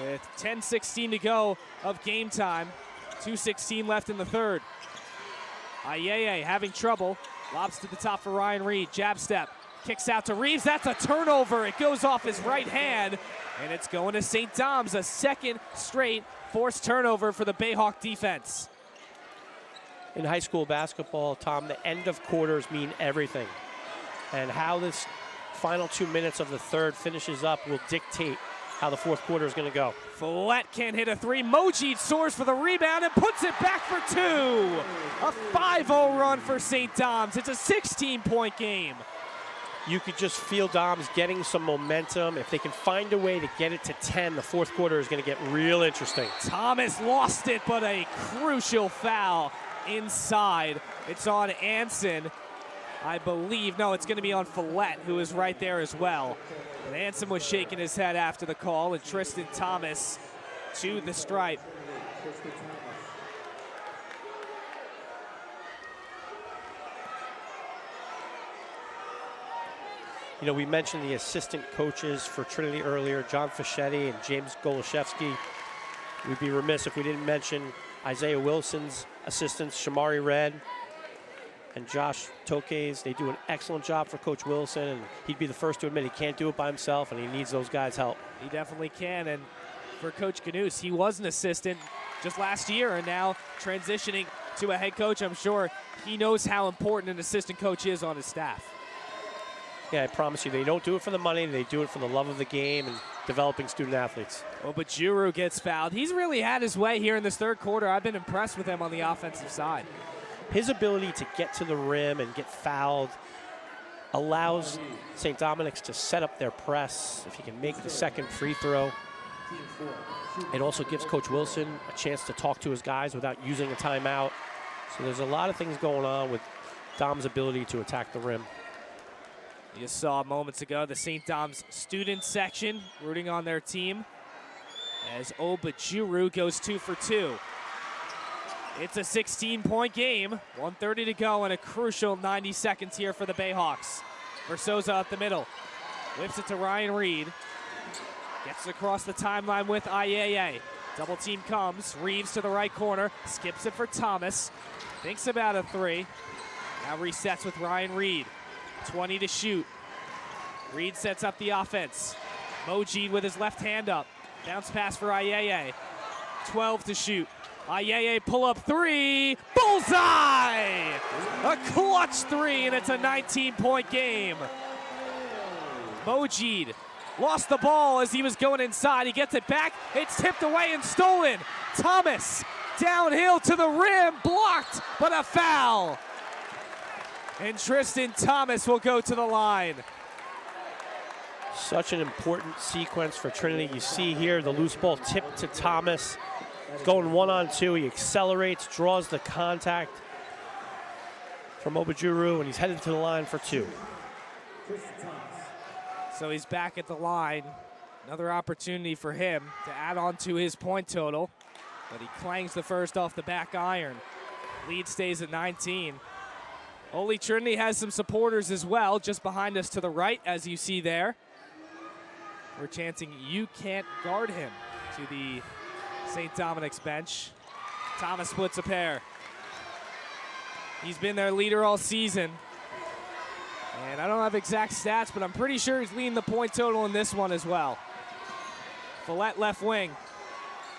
with 10:16 to go of game time. 2:16 left in the third. Ayeye having trouble. Lobs to the top for Ryan Reed. Jab step. Kicks out to Reeves. That's a turnover. It goes off his right hand. And it's going to St. Dom's. A second straight forced turnover for the Bayhawk defense. In high school basketball, Tom, the end of quarters mean everything. And how this final 2 minutes of the third finishes up will dictate how the fourth quarter is going to go. Follett can't hit a three. Mojid soars for the rebound and puts it back for 2. A 5-0 run for St. Dom's. It's a 16-point game. You could just feel Dom's getting some momentum. If they can find a way to get it to 10, the fourth quarter is going to get real interesting. Thomas lost it, but a crucial foul inside. It's on Anson, I believe. No, it's going to be on Follett, who is right there as well. And Anson was shaking his head after the call, and Tristan Thomas to the stripe. You know, we mentioned the assistant coaches for Trinity earlier, John Fischetti and James Goloszewski. We'd be remiss if we didn't mention Isaiah Wilson's assistants, Shamari Red and Josh Tokes. They do an excellent job for Coach Wilson, and he'd be the first to admit he can't do it by himself, and he needs those guys' help. He definitely can, and for Coach Canoose, he was an assistant just last year, and now transitioning to a head coach. I'm sure he knows how important an assistant coach is on his staff. Yeah, I promise you, they don't do it for the money. They do it for the love of the game and developing student athletes. Oh, but Juru gets fouled. He's really had his way here in this third quarter. I've been impressed with him on the offensive side. His ability to get to the rim and get fouled allows St. Dominic's to set up their press. If he can make the second free throw, it also gives Coach Wilson a chance to talk to his guys without using a timeout. So there's a lot of things going on with Dom's ability to attack the rim. You saw moments ago the St. Dom's student section rooting on their team as Obajuru goes 2 for 2. It's a 16-point game, 1:30 to go, and a crucial 90 seconds here for the Bayhawks. Versosa up the middle, whips it to Ryan Reed, gets across the timeline with Ayeye. Double team comes, Reeves to the right corner, skips it for Thomas, thinks about a 3, now resets with Ryan Reed. 20 to shoot. Reed sets up the offense. Mojid with his left hand up. Bounce pass for Ayeye. 12 to shoot. Ayeye pull-up 3. Bullseye! A clutch 3, and it's a 19-point game. Mojid lost the ball as he was going inside. He gets it back. It's tipped away and stolen. Thomas downhill to the rim. Blocked, but a foul. And Tristan Thomas will go to the line. Such an important sequence for Trinity. You see here the loose ball tipped to Thomas. He's going 1-on-2. He accelerates, draws the contact from Obajuru, and he's headed to the line for 2. So he's back at the line. Another opportunity for him to add on to his point total. But he clangs the first off the back iron. Lead stays at 19. Holy Trinity has some supporters as well, just behind us to the right, as you see there. We're chanting, "You can't guard him," to the St. Dominic's bench. Thomas splits a pair. He's been their leader all season. And I don't have exact stats, but I'm pretty sure he's leading the point total in this one as well. Follett left wing,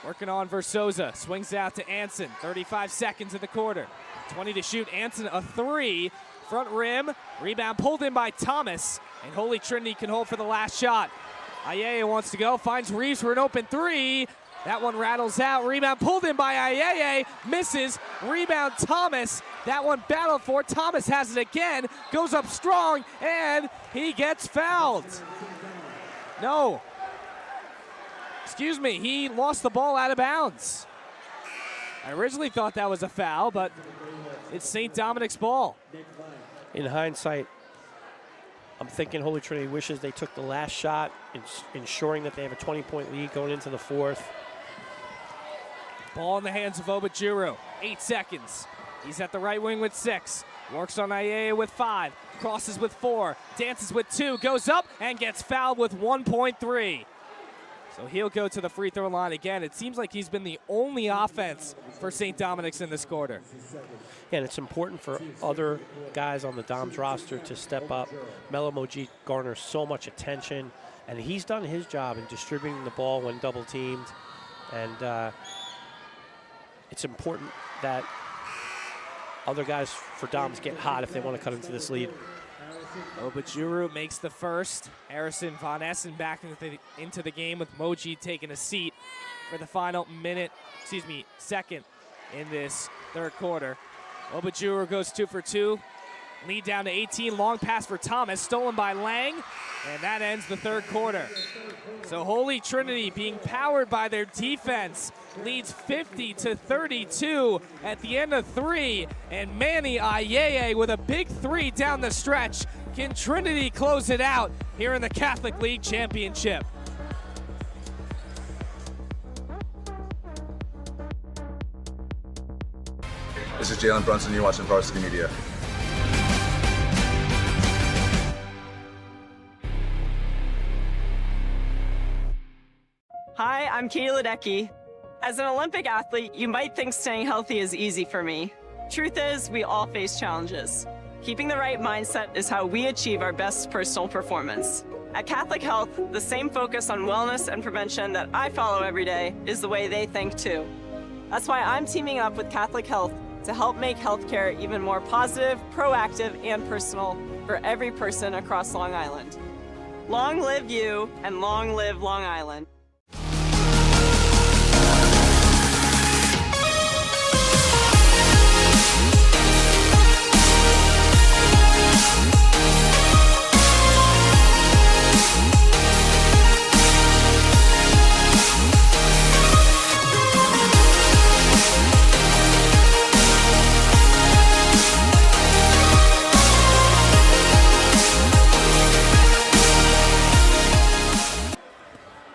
working on Versosa. Swings out to Anson, 35 seconds in the quarter. 20 to shoot, Anson a 3, front rim, rebound pulled in by Thomas, and Holy Trinity can hold for the last shot. Ayeye wants to go, finds Reeves for an open 3, That one rattles out. Rebound pulled in by Ayeye. Misses. Rebound Thomas. That one battled for. Thomas has it again. Goes up strong, and he gets fouled. No. Excuse me. He lost the ball out of bounds. I originally thought that was a foul, but it's St. Dominic's ball. In hindsight, I'm thinking Holy Trinity wishes they took the last shot, ensuring that they have a 20-point lead going into the fourth. Ball in the hands of Obajuru. 8 seconds. He's at the right wing with 6. Works on Ayeye with 5. Crosses with 4. Dances with 2. Goes up and gets fouled with 1.3. So he'll go to the free throw line again. It seems like he's been the only offense for St. Dominic's in this quarter. Yeah, and it's important for other guys on the Dom's roster to step up. Melo Moji garners so much attention, and he's done his job in distributing the ball when double teamed. And it's important that other guys for Doms get hot if they want to cut into this lead. Obajuru makes the first. Harrison Von Essen back into the game with Moji taking a seat for the final second in this third quarter. Obajuru goes 2 for 2. Lead down to 18. Long pass for Thomas, stolen by Lang, and that ends the third quarter. So Holy Trinity, being powered by their defense, leads 50-32 at the end of 3, and Manny Ayeye with a big 3 down the stretch. Can Trinity close it out here in the Catholic League Championship? This is Jalen Brunson. You're watching Varsity Media. Hi, I'm Katie Ledecky. As an Olympic athlete, you might think staying healthy is easy for me. Truth is, we all face challenges. Keeping the right mindset is how we achieve our best personal performance. At Catholic Health, the same focus on wellness and prevention that I follow every day is the way they think too. That's why I'm teaming up with Catholic Health to help make healthcare even more positive, proactive, and personal for every person across Long Island. Long live you, and long live Long Island.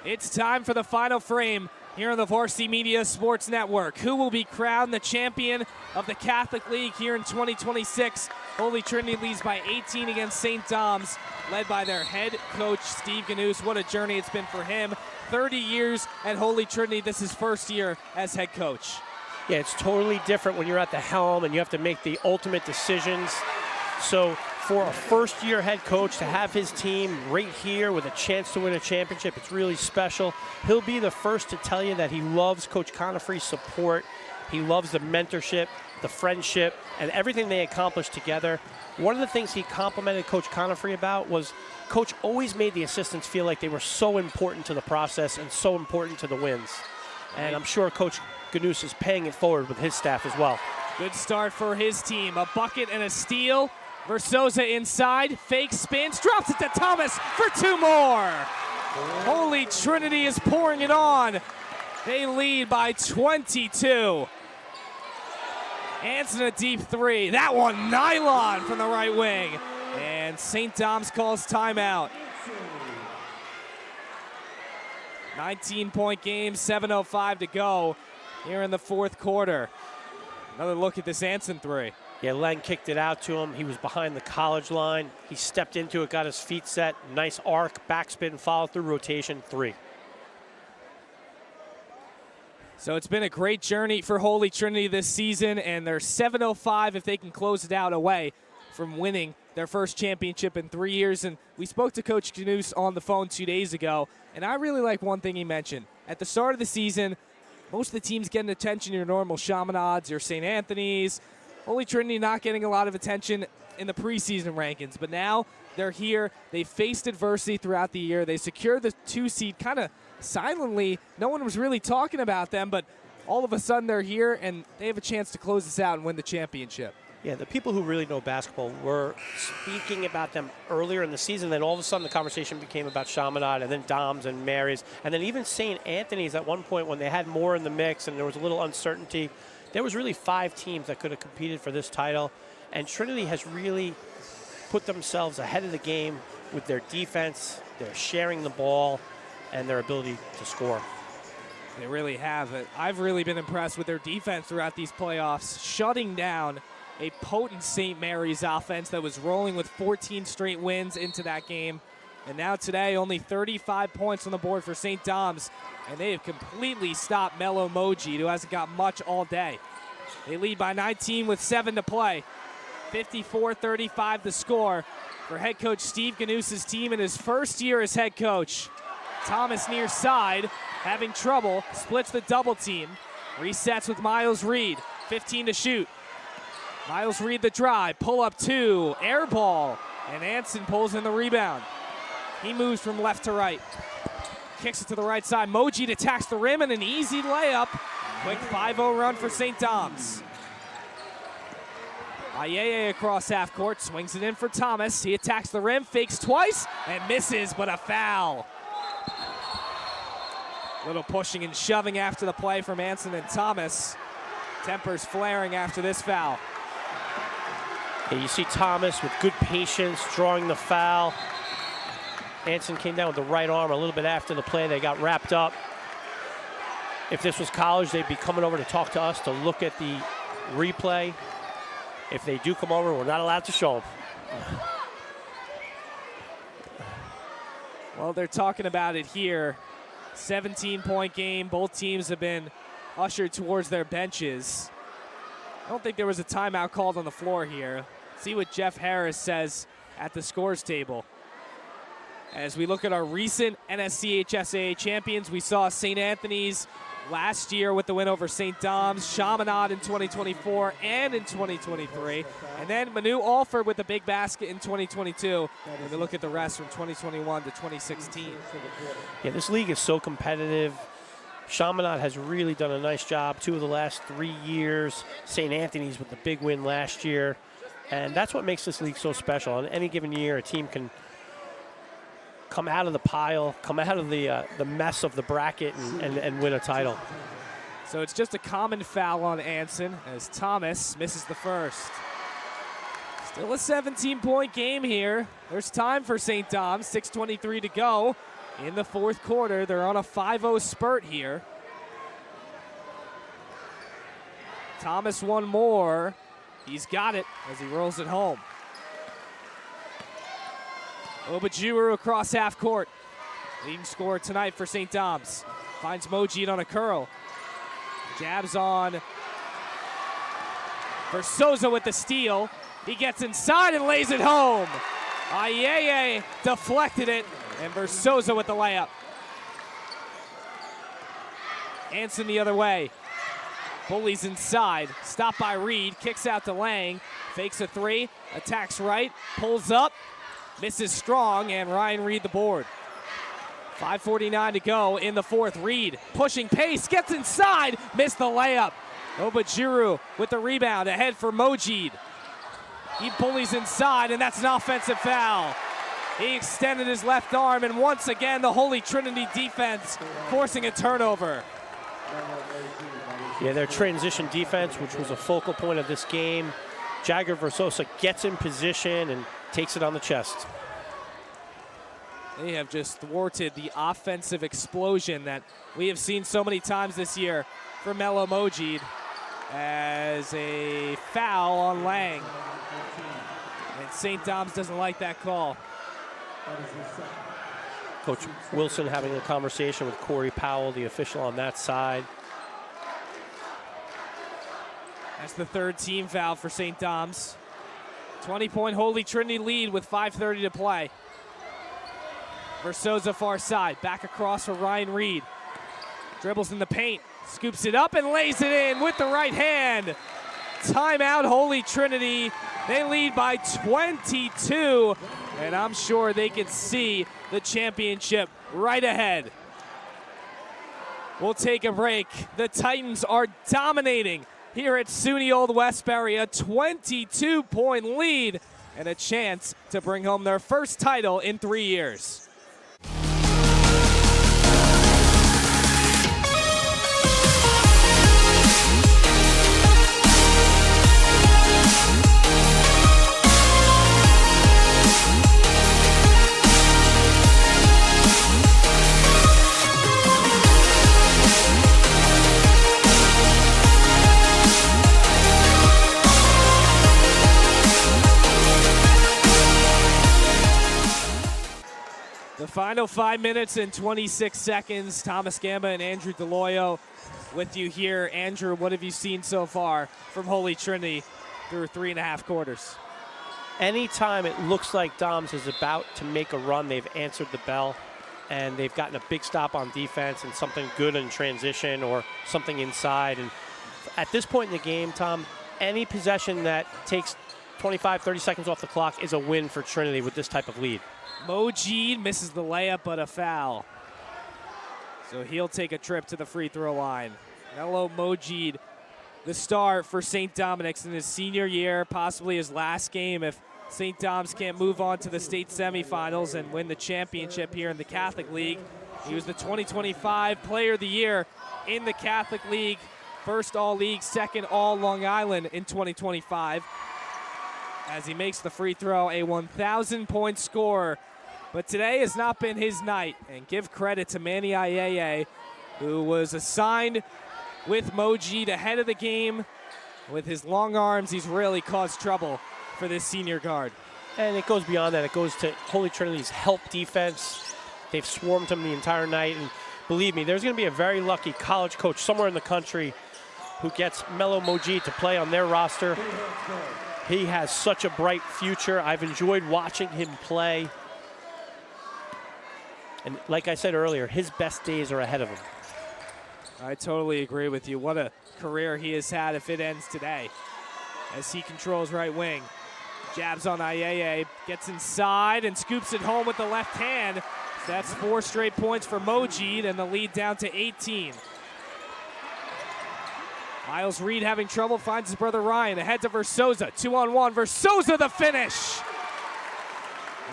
It's time for the final frame here on the Varsity Media Sports Network. Who will be crowned the champion of the Catholic League here in 2026? Holy Trinity leads by 18 against St. Dom's, led by their head coach, Steve Ganous. What a journey it's been for him. 30 years at Holy Trinity. This is his first year as head coach. Yeah, it's totally different when you're at the helm and you have to make the ultimate decisions. So for a first-year head coach to have his team right here with a chance to win a championship, it's really special. He'll be the first to tell you that he loves Coach Conifrey's support. He loves the mentorship, the friendship, and everything they accomplished together. One of the things he complimented Coach Conifrey about was Coach always made the assistants feel like they were so important to the process and so important to the wins. And I'm sure Coach Ganous is paying it forward with his staff as well. Good start for his team. A bucket and a steal. Versosa inside, fake spins, drops it to Thomas for 2 more. Holy Trinity is pouring it on. They lead by 22. Anson a deep 3. That one nylon from the right wing. And St. Dom's calls timeout. 19-point game, 7:05 to go here in the fourth quarter. Another look at this Anson 3. Yeah, Len kicked it out to him. He was behind the college line. He stepped into it, got his feet set. Nice arc, backspin, follow through rotation, 3. So it's been a great journey for Holy Trinity this season, and they're 7:05 if they can close it out away from winning their first championship in 3 years. And we spoke to Coach Ganous on the phone 2 days ago, and I really like one thing he mentioned. At the start of the season, most of the teams getting attention, your normal Chaminade's, your St. Anthony's. Holy Trinity not getting a lot of attention in the preseason rankings, but now they're here. They faced adversity throughout the year. They secured the 2 seed kind of silently, no one was really talking about them, but all of a sudden they're here and they have a chance to close this out and win the championship. Yeah, the people who really know basketball were speaking about them earlier in the season. Then all of a sudden the conversation became about Chaminade and then Doms and Mary's. And then even St. Anthony's at one point when they had more in the mix and there was a little uncertainty. There was really 5 teams that could have competed for this title. And Trinity has really put themselves ahead of the game with their defense, their sharing the ball, and their ability to score. They really have. I've really been impressed with their defense throughout these playoffs, shutting down a potent St. Mary's offense that was rolling with 14 straight wins into that game. And now today, only 35 points on the board for St. Dom's, and they have completely stopped Melo Mojid, who hasn't got much all day. They lead by 19 with 7 to play. 54-35 the score for head coach Steve Ganouse's team in his first year as head coach. Thomas near side, having trouble, splits the double team. Resets with Miles Reed, 15 to shoot. Miles Reed the drive, pull up 2, air ball, and Anson pulls in the rebound. He moves from left to right. Kicks it to the right side. Mojid attacks the rim and an easy layup. Quick 5-0 run for St. Dom's. Ayeye across half court, swings it in for Thomas. He attacks the rim, fakes twice, and misses, but a foul. Little pushing and shoving after the play from Anson and Thomas. Tempers flaring after this foul. Yeah, you see Thomas with good patience drawing the foul. Anson came down with the right arm a little bit after the play. They got wrapped up. If this was college, they'd be coming over to talk to us to look at the replay. If they do come over, we're not allowed to show them. Well, they're talking about it here. 17-point game. Both teams have been ushered towards their benches. I don't think there was a timeout called on the floor here. See what Jeff Harris says at the scores table. As we look at our recent NSHSAA champions, we saw St. Anthony's last year with the win over St. Dom's, Chaminade in 2024 and in 2023, and then Manu Alford with the big basket in 2022. When we look at the rest from 2021 to 2016. Yeah, this league is so competitive. Chaminade has really done a nice job 2 of the last 3 years. St. Anthony's with the big win last year. And that's what makes this league so special. On any given year, a team can come out of the pile, come out of the mess of the bracket and win a title. So it's just a common foul on Anson as Thomas misses the first. Still a 17-point game here. There's time for St. Dom's, 6:23 to go. In the fourth quarter, they're on a 5-0 spurt here. Thomas one more. He's got it as he rolls it home. Obajuru across half court. Leading scorer tonight for St. Dom's. Finds Mojid on a curl. Jabs on Versosa with the steal. He gets inside and lays it home. Ayeye deflected it, and Versosa with the layup. Anson the other way. Bullies inside, stopped by Reed, kicks out to Lang, fakes a 3, attacks right, pulls up, misses strong, and Ryan Reed the board. 5:49 to go in the fourth. Reed pushing pace, gets inside, missed the layup. Obajuru with the rebound, ahead for Mojid. He bullies inside, and that's an offensive foul. He extended his left arm, and once again, the Holy Trinity defense forcing a turnover. Yeah, their transition defense, which was a focal point of this game. Jagger Versosa gets in position and takes it on the chest. They have just thwarted the offensive explosion that we have seen so many times this year for Melo Mojid, as a foul on Lang. And St. Dom's doesn't like that call. Coach Wilson having a conversation with Corey Powell, the official on that side. That's the third team foul for St. Dom's. 20-point Holy Trinity lead with 5:30 to play. Versosa far side, back across for Ryan Reed. Dribbles in the paint, scoops it up and lays it in with the right hand. Timeout, Holy Trinity. They lead by 22, and I'm sure they can see the championship right ahead. We'll take a break. The Titans are dominating here at SUNY Old Westbury, a 22-point lead and a chance to bring home their first title in 3 years. The final 5 minutes and 26 seconds. Thomas Gamba and Andrew DeLoyo with you here. Andrew, what have you seen so far from Holy Trinity through 3.5 quarters? Anytime it looks like Doms is about to make a run, they've answered the bell, and they've gotten a big stop on defense and something good in transition or something inside. And at this point in the game, Tom, any possession that takes 25, 30 seconds off the clock is a win for Trinity with this type of lead. Mojeed misses the layup, but a foul. So he'll take a trip to the free throw line. Melo Mojeed, the star for St. Dominic's in his senior year, possibly his last game if St. Dom's can't move on to the state semifinals and win the championship here in the Catholic League. He was the 2025 Player of the Year in the Catholic League, first All-League, second All-Long Island in 2025. As he makes the free throw, a 1,000-point score. But today has not been his night, and give credit to Manny Ayeye, who was assigned with Mojeed ahead of the game. With his long arms, he's really caused trouble for this senior guard. And it goes beyond that. It goes to Holy Trinity's help defense. They've swarmed him the entire night, and believe me, there's going to be a very lucky college coach somewhere in the country who gets Melo Mojeed to play on their roster. He has such a bright future. I've enjoyed watching him play. And like I said earlier, his best days are ahead of him. I totally agree with you. What a career he has had if it ends today. As he controls right wing. Jabs on Ayeye, gets inside and scoops it home with the left hand. That's 4 straight points for Mojeed and the lead down to 18. Miles Reed having trouble, finds his brother Ryan, ahead to Versosa, 2-on-1, Versosa the finish!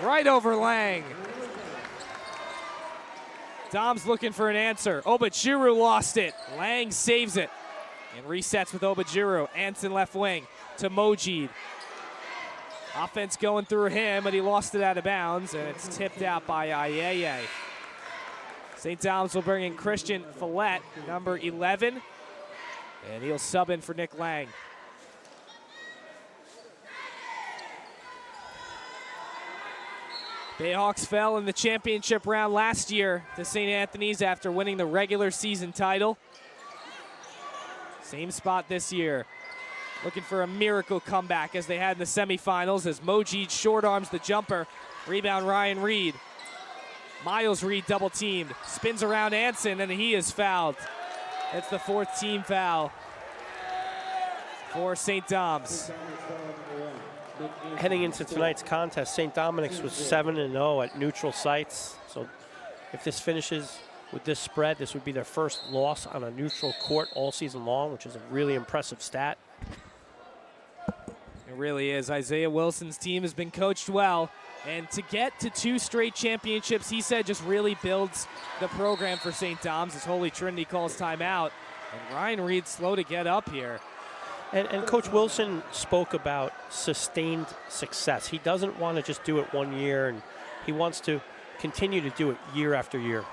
Right over Lang. Dom's looking for an answer. Obajuru lost it. Lang saves it and resets with Obajuru. Anson left wing to Mojeed. Offense going through him, but he lost it out of bounds, and it's tipped out by Ayeye. St. Dom's will bring in Christian Follett, number 11, and he'll sub in for Nick Lang. Bayhawks fell in the championship round last year to St. Anthony's after winning the regular season title. Same spot this year. Looking for a miracle comeback as they had in the semifinals as Mojeed short arms the jumper. Rebound Ryan Reed. Miles Reed double teamed. Spins around Anson and he is fouled. That's the 4th team foul for St. Dom's. Heading into tonight's contest, St. Dominic's was 7-0 at neutral sites. So if this finishes with this spread, this would be their first loss on a neutral court all season long, which is a really impressive stat. It really is. Isaiah Wilson's team has been coached well. And to get to 2 straight championships, he said, just really builds the program for St. Dom's as Holy Trinity calls timeout. And Ryan Reed slow to get up here. And Coach Wilson spoke about sustained success. He doesn't want to just do it 1 year, and he wants to continue to do it year after year.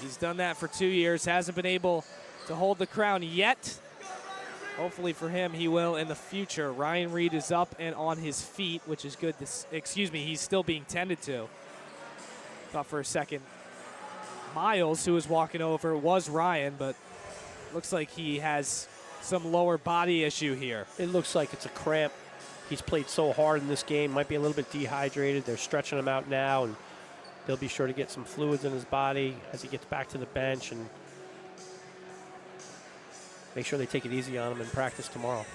He's done that for 2 years, hasn't been able to hold the crown yet. Hopefully for him, he will in the future. Ryan Reed is up and on his feet, which is good. He's still being tended to. Thought for a second Miles, who was walking over, was Ryan, but looks like he has some lower body issue here. It looks like it's a cramp. He's played so hard in this game, might be a little bit dehydrated. They're stretching him out now, and they'll be sure to get some fluids in his body as he gets back to the bench and make sure they take it easy on him in practice tomorrow.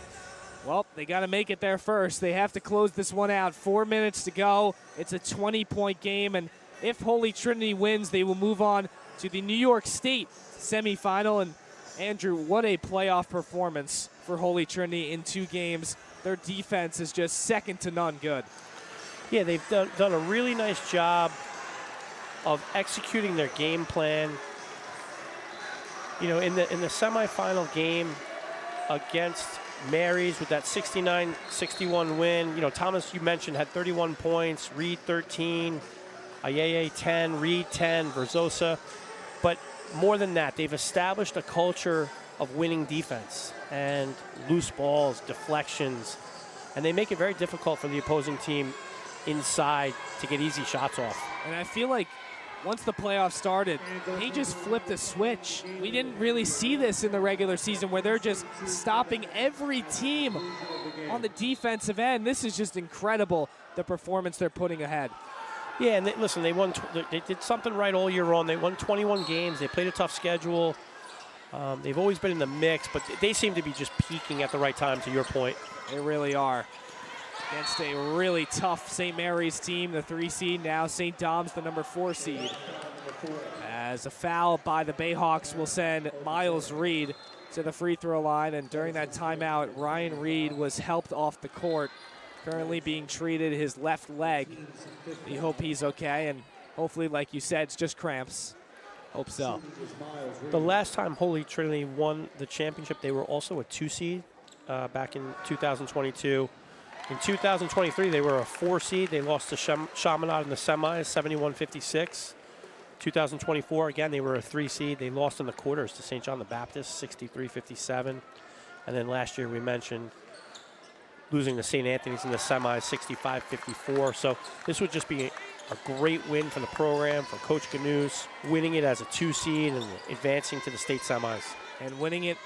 Well, they got to make it there first. They have to close this one out. 4 minutes to go. It's a 20-point game, and if Holy Trinity wins, they will move on to the New York State semifinal. And Andrew, what a playoff performance for Holy Trinity in 2 games. Their defense is just second to none good. Yeah, they've done a really nice job of executing their game plan. You know, in the semifinal game against Mary's with that 69-61 win, you know, Thomas, you mentioned, had 31 points, Reed 13, Ayeye 10, Reed 10, Verzosa. But more than that, they've established a culture of winning defense and loose balls, deflections, and they make it very difficult for the opposing team inside to get easy shots off. And I feel like once the playoffs started, they just flipped a switch. We didn't really see this in the regular season where they're just stopping every team on the defensive end. This is just incredible, the performance they're putting ahead. Yeah, and listen, they won. They did something right all year long. They won 21 games. They played a tough schedule. They've always been in the mix, but they seem to be just peaking at the right time, to your point. They really are. Against a really tough St. Mary's team, the 3 seed. Now St. Dom's the number 4 seed. As a foul by the Bayhawks will send Miles Reed to the free throw line. And during that timeout, Ryan Reed was helped off the court. Currently being treated his left leg. We hope he's okay, and hopefully, like you said, it's just cramps. Hope so. The last time Holy Trinity won the championship, they were also a 2 seed back in 2022. In 2023, they were a 4 seed. They lost to Chaminade in the semis, 71-56. 2024, again, they were a 3 seed. They lost in the quarters to St. John the Baptist, 63-57. And then last year, we mentioned losing to St. Anthony's in the semis, 65-54. So this would just be a great win for the program, for Coach Ganous, winning it as a 2 seed and advancing to the state semis. And winning it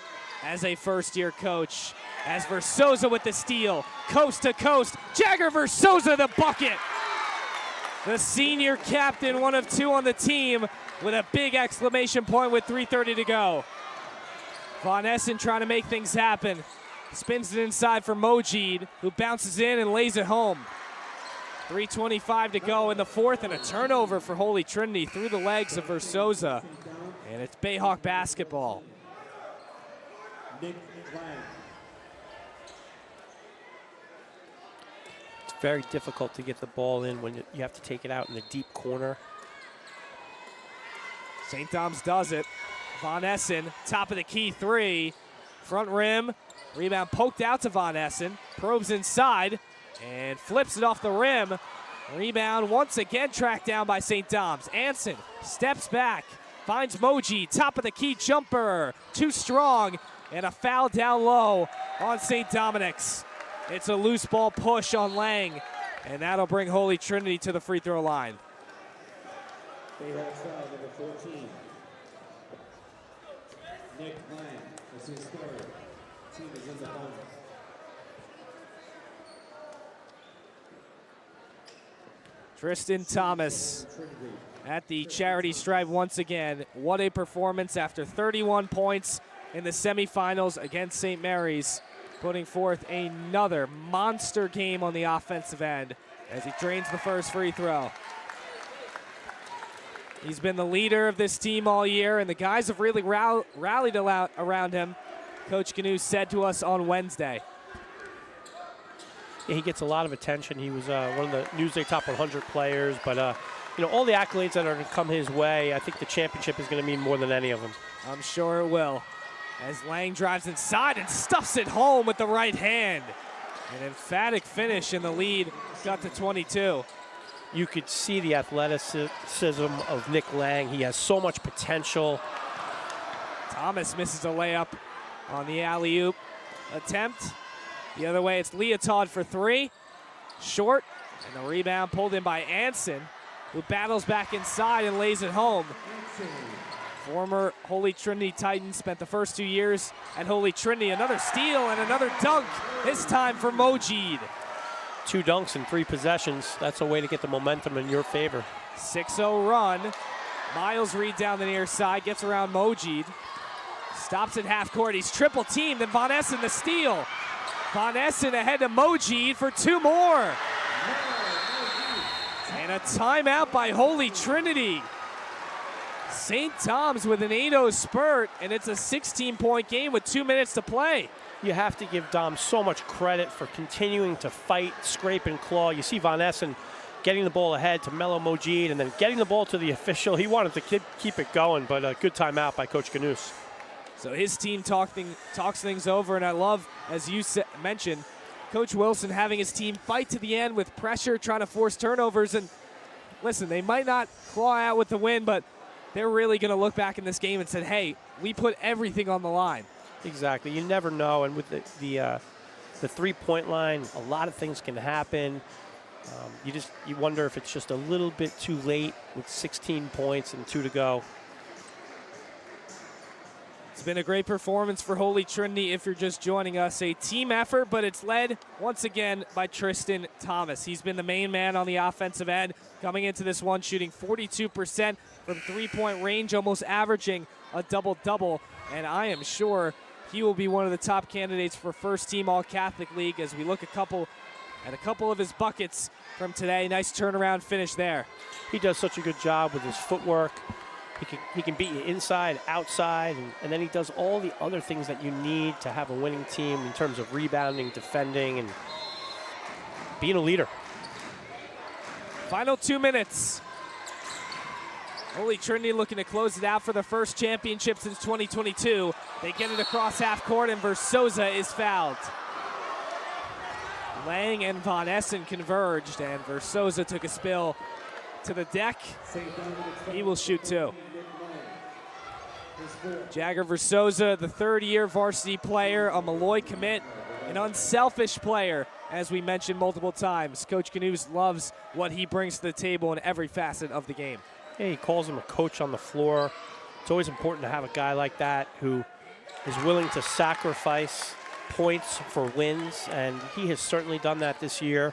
as a first-year coach, as Verzosa with the steal, coast to coast, Jagger Verzosa the bucket. The senior captain, 1 of 2 on the team, with a big exclamation point with 3:30 to go. Von Essen trying to make things happen. Spins it inside for Mojeed, who bounces in and lays it home. 3:25 to go in the 4th, and a turnover for Holy Trinity through the legs of Verzosa. And it's Bayhawk basketball. It's very difficult to get the ball in when you have to take it out in the deep corner. St. Dom's does it. Von Essen, top of the key 3. Front rim, rebound poked out to Von Essen. Probes inside and flips it off the rim. Rebound once again tracked down by St. Dom's. Anson steps back, finds Moji, top of the key jumper. Too strong, and a foul down low on St. Dominic's. It's a loose ball push on Lang, and that'll bring Holy Trinity to the free throw line. Bayhawks foul number 14. Nick Lang, this is 3rd. Team is in the bonus. Tristan Thomas at the charity stripe once again. What a performance after 31 points in the semifinals against St. Mary's, putting forth another monster game on the offensive end as he drains the first free throw. He's been the leader of this team all year, and the guys have really rallied around him, Coach Ganous said to us on Wednesday. Yeah, he gets a lot of attention. He was one of the Newsday top 100 players, but you know, all the accolades that are going to come his way, I think the championship is going to mean more than any of them. I'm sure it will. As Lang drives inside and stuffs it home with the right hand. An emphatic finish, and the lead got to 22. You could see the athleticism of Nick Lang. He has so much potential. Thomas misses a layup on the alley-oop attempt. The other way, it's Leotard for 3. Short, and the rebound pulled in by Anson, who battles back inside and lays it home. Former Holy Trinity Titan, spent the first 2 years at Holy Trinity. Another steal and another dunk, this time for Mojeed. 2 dunks in 3 possessions. That's a way to get the momentum in your favor. 6-0 run. Miles Reed down the near side, gets around Mojeed. Stops at half court, he's triple teamed, and Von Essen the steal. Von Essen ahead to Mojeed for 2 more. And a timeout by Holy Trinity. St. Tom's with an 8-0 spurt, and it's a 16-point game with 2 minutes to play. You have to give Dom so much credit for continuing to fight, scrape, and claw. You see Von Essen getting the ball ahead to Melo Mojid and then getting the ball to the official. He wanted to keep it going, but a good timeout by Coach Ganous. So his team talks things over, and I love, as you mentioned, Coach Wilson having his team fight to the end with pressure, trying to force turnovers. And listen, they might not claw out with the win, but they're really going to look back in this game and say, hey, we put everything on the line. Exactly. You never know. And with the three-point line, a lot of things can happen. You wonder if it's just a little bit too late with 16 points and 2 to go. It's been a great performance for Holy Trinity if you're just joining us. A team effort, but it's led once again by Tristan Thomas. He's been the main man on the offensive end, coming into this one shooting 42% from three-point range, almost averaging a double-double. And I am sure he will be one of the top candidates for first team All-Catholic League as we look at a couple of his buckets from today. Nice turnaround finish there. He does such a good job with his footwork. He can beat you inside, outside, and then he does all the other things that you need to have a winning team in terms of rebounding, defending, and being a leader. Final 2 minutes. Holy Trinity looking to close it out for the first championship since 2022. They get it across half court, and Versosa is fouled. Lang and Von Essen converged, and Versosa took a spill to the deck. He will shoot 2. Jagger Versosa, the third-year varsity player, a Malloy commit, an unselfish player, as we mentioned multiple times. Coach Ganous loves what he brings to the table in every facet of the game. Yeah, he calls him a coach on the floor. It's always important to have a guy like that who is willing to sacrifice points for wins, and he has certainly done that this year.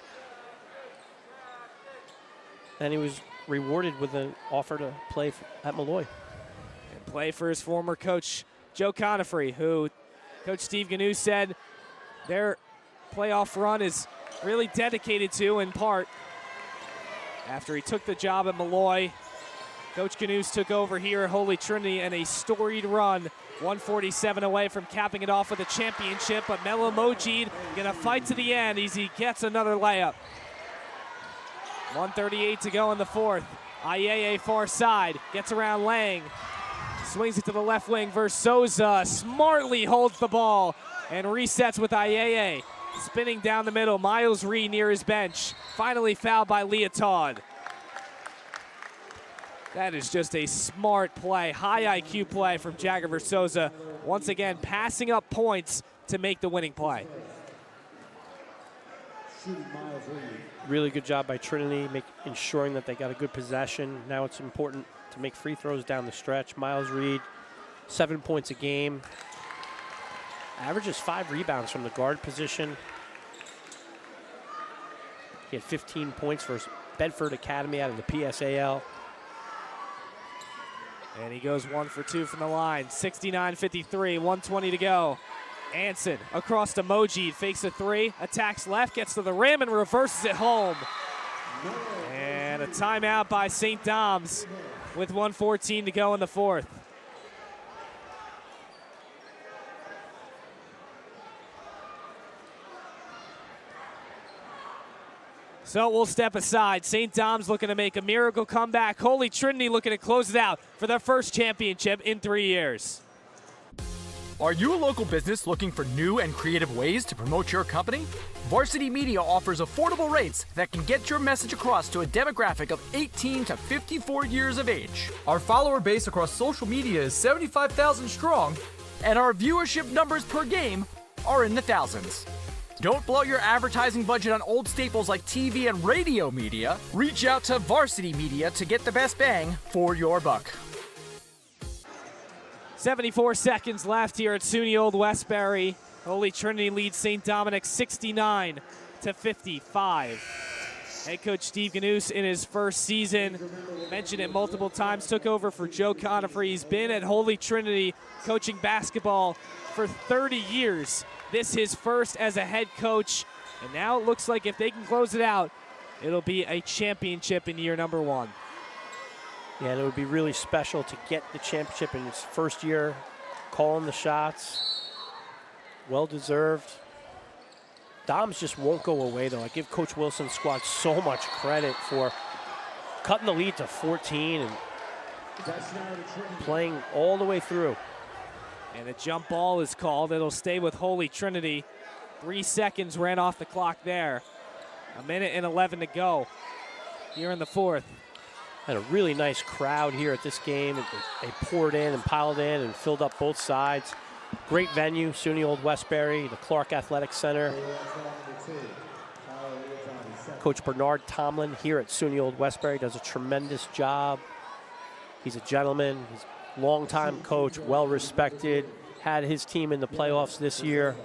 And he was rewarded with an offer to play at Malloy. And play for his former coach, Joe Conifrey, who Coach Steve Ganous said their playoff run is really dedicated to, in part. After he took the job at Malloy, Coach Ganous took over here at Holy Trinity and a storied run, 147 away from capping it off with a championship, but Melo Mojid gonna fight to the end as he gets another layup. 1:38 to go in the fourth. Ayeye far side, gets around Lang, swings it to the left wing. Versosa smartly holds the ball and resets with Ayeye. Spinning down the middle, Miles Reed near his bench. Finally fouled by Leotard. That is just a smart play, high IQ play from Jagger Versosa. Once again, passing up points to make the winning play. Really good job by Trinity, ensuring that they got a good possession. Now it's important to make free throws down the stretch. Miles Reed, 7 points a game. Averages 5 rebounds from the guard position. He had 15 points for Bedford Academy out of the PSAL. And he goes 1 for 2 from the line. 69-53, 1:20 to go. Anson across to Mojid, fakes a 3, attacks left, gets to the rim and reverses it home. And a timeout by St. Dom's with 1:14 to go in the fourth. So we'll step aside. St. Dom's looking to make a miracle comeback. Holy Trinity looking to close it out for their first championship in 3 years. Are you a local business looking for new and creative ways to promote your company? Varsity Media offers affordable rates that can get your message across to a demographic of 18 to 54 years of age. Our follower base across social media is 75,000 strong, and our viewership numbers per game are in the thousands. Don't blow your advertising budget on old staples like TV and radio media. Reach out to Varsity Media to get the best bang for your buck. 74 seconds left here at SUNY Old Westbury. Holy Trinity leads St. Dominic 69-55. Head coach Steve Ganous in his first season, mentioned it multiple times, took over for Joe Conifrey. He's been at Holy Trinity coaching basketball for 30 years. This his first as a head coach, and now it looks like if they can close it out, it'll be a championship in year number 1. Yeah, and it would be really special to get the championship in his first year, calling the shots. Well-deserved. Doms just won't go away, though. I give Coach Wilson's squad so much credit for cutting the lead to 14 and playing all the way through. And a jump ball is called. It'll stay with Holy Trinity. 3 seconds ran off the clock there. 1:11 to go here in the fourth. Had a really nice crowd here at this game. They poured in and piled in and filled up both sides. Great venue, SUNY Old Westbury, the Clark Athletic Center. Coach Bernard Tomlin here at SUNY Old Westbury does a tremendous job. He's a gentleman. He's a longtime coach, well respected. Had his team in the playoffs this year.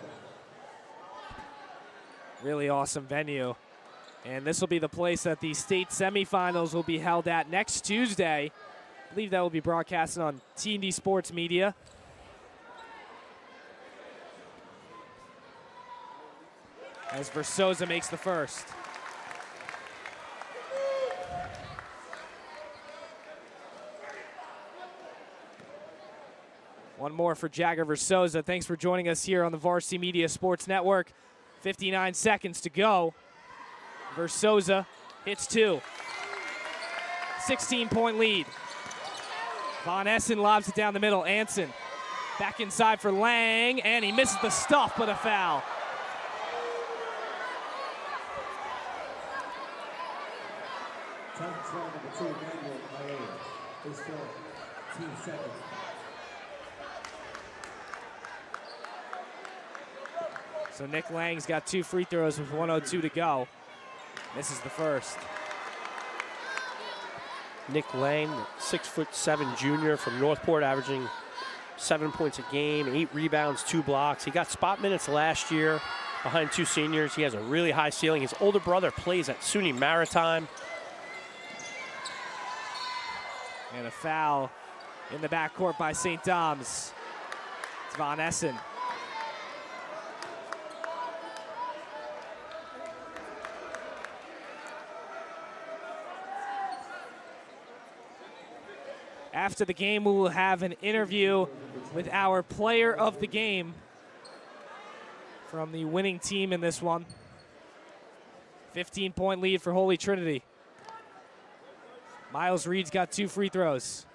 Really awesome venue. And this will be the place that the state semifinals will be held at next Tuesday. I believe that will be broadcasted on T&D Sports Media. As Versosa makes the first. One more for Jagger Versosa. Thanks for joining us here on the Varsity Media Sports Network. 59 seconds to go. Versosa hits 2. 16-point lead. Von Essen lobs it down the middle. Anson back inside for Lang, and he misses the stuff, but a foul. So Nick Lang's got 2 free throws with 1:02 to go. This is the first. Nick Lang, 6'7" junior from Northport, averaging 7 points a game, 8 rebounds, 2 blocks. He got spot minutes last year behind 2 seniors. He has a really high ceiling. His older brother plays at SUNY Maritime. And a foul in the backcourt by St. Dom's. It's Von Essen. After the game, we will have an interview with our player of the game from the winning team in this one. 15-point lead for Holy Trinity. Miles Reed's got 2 free throws.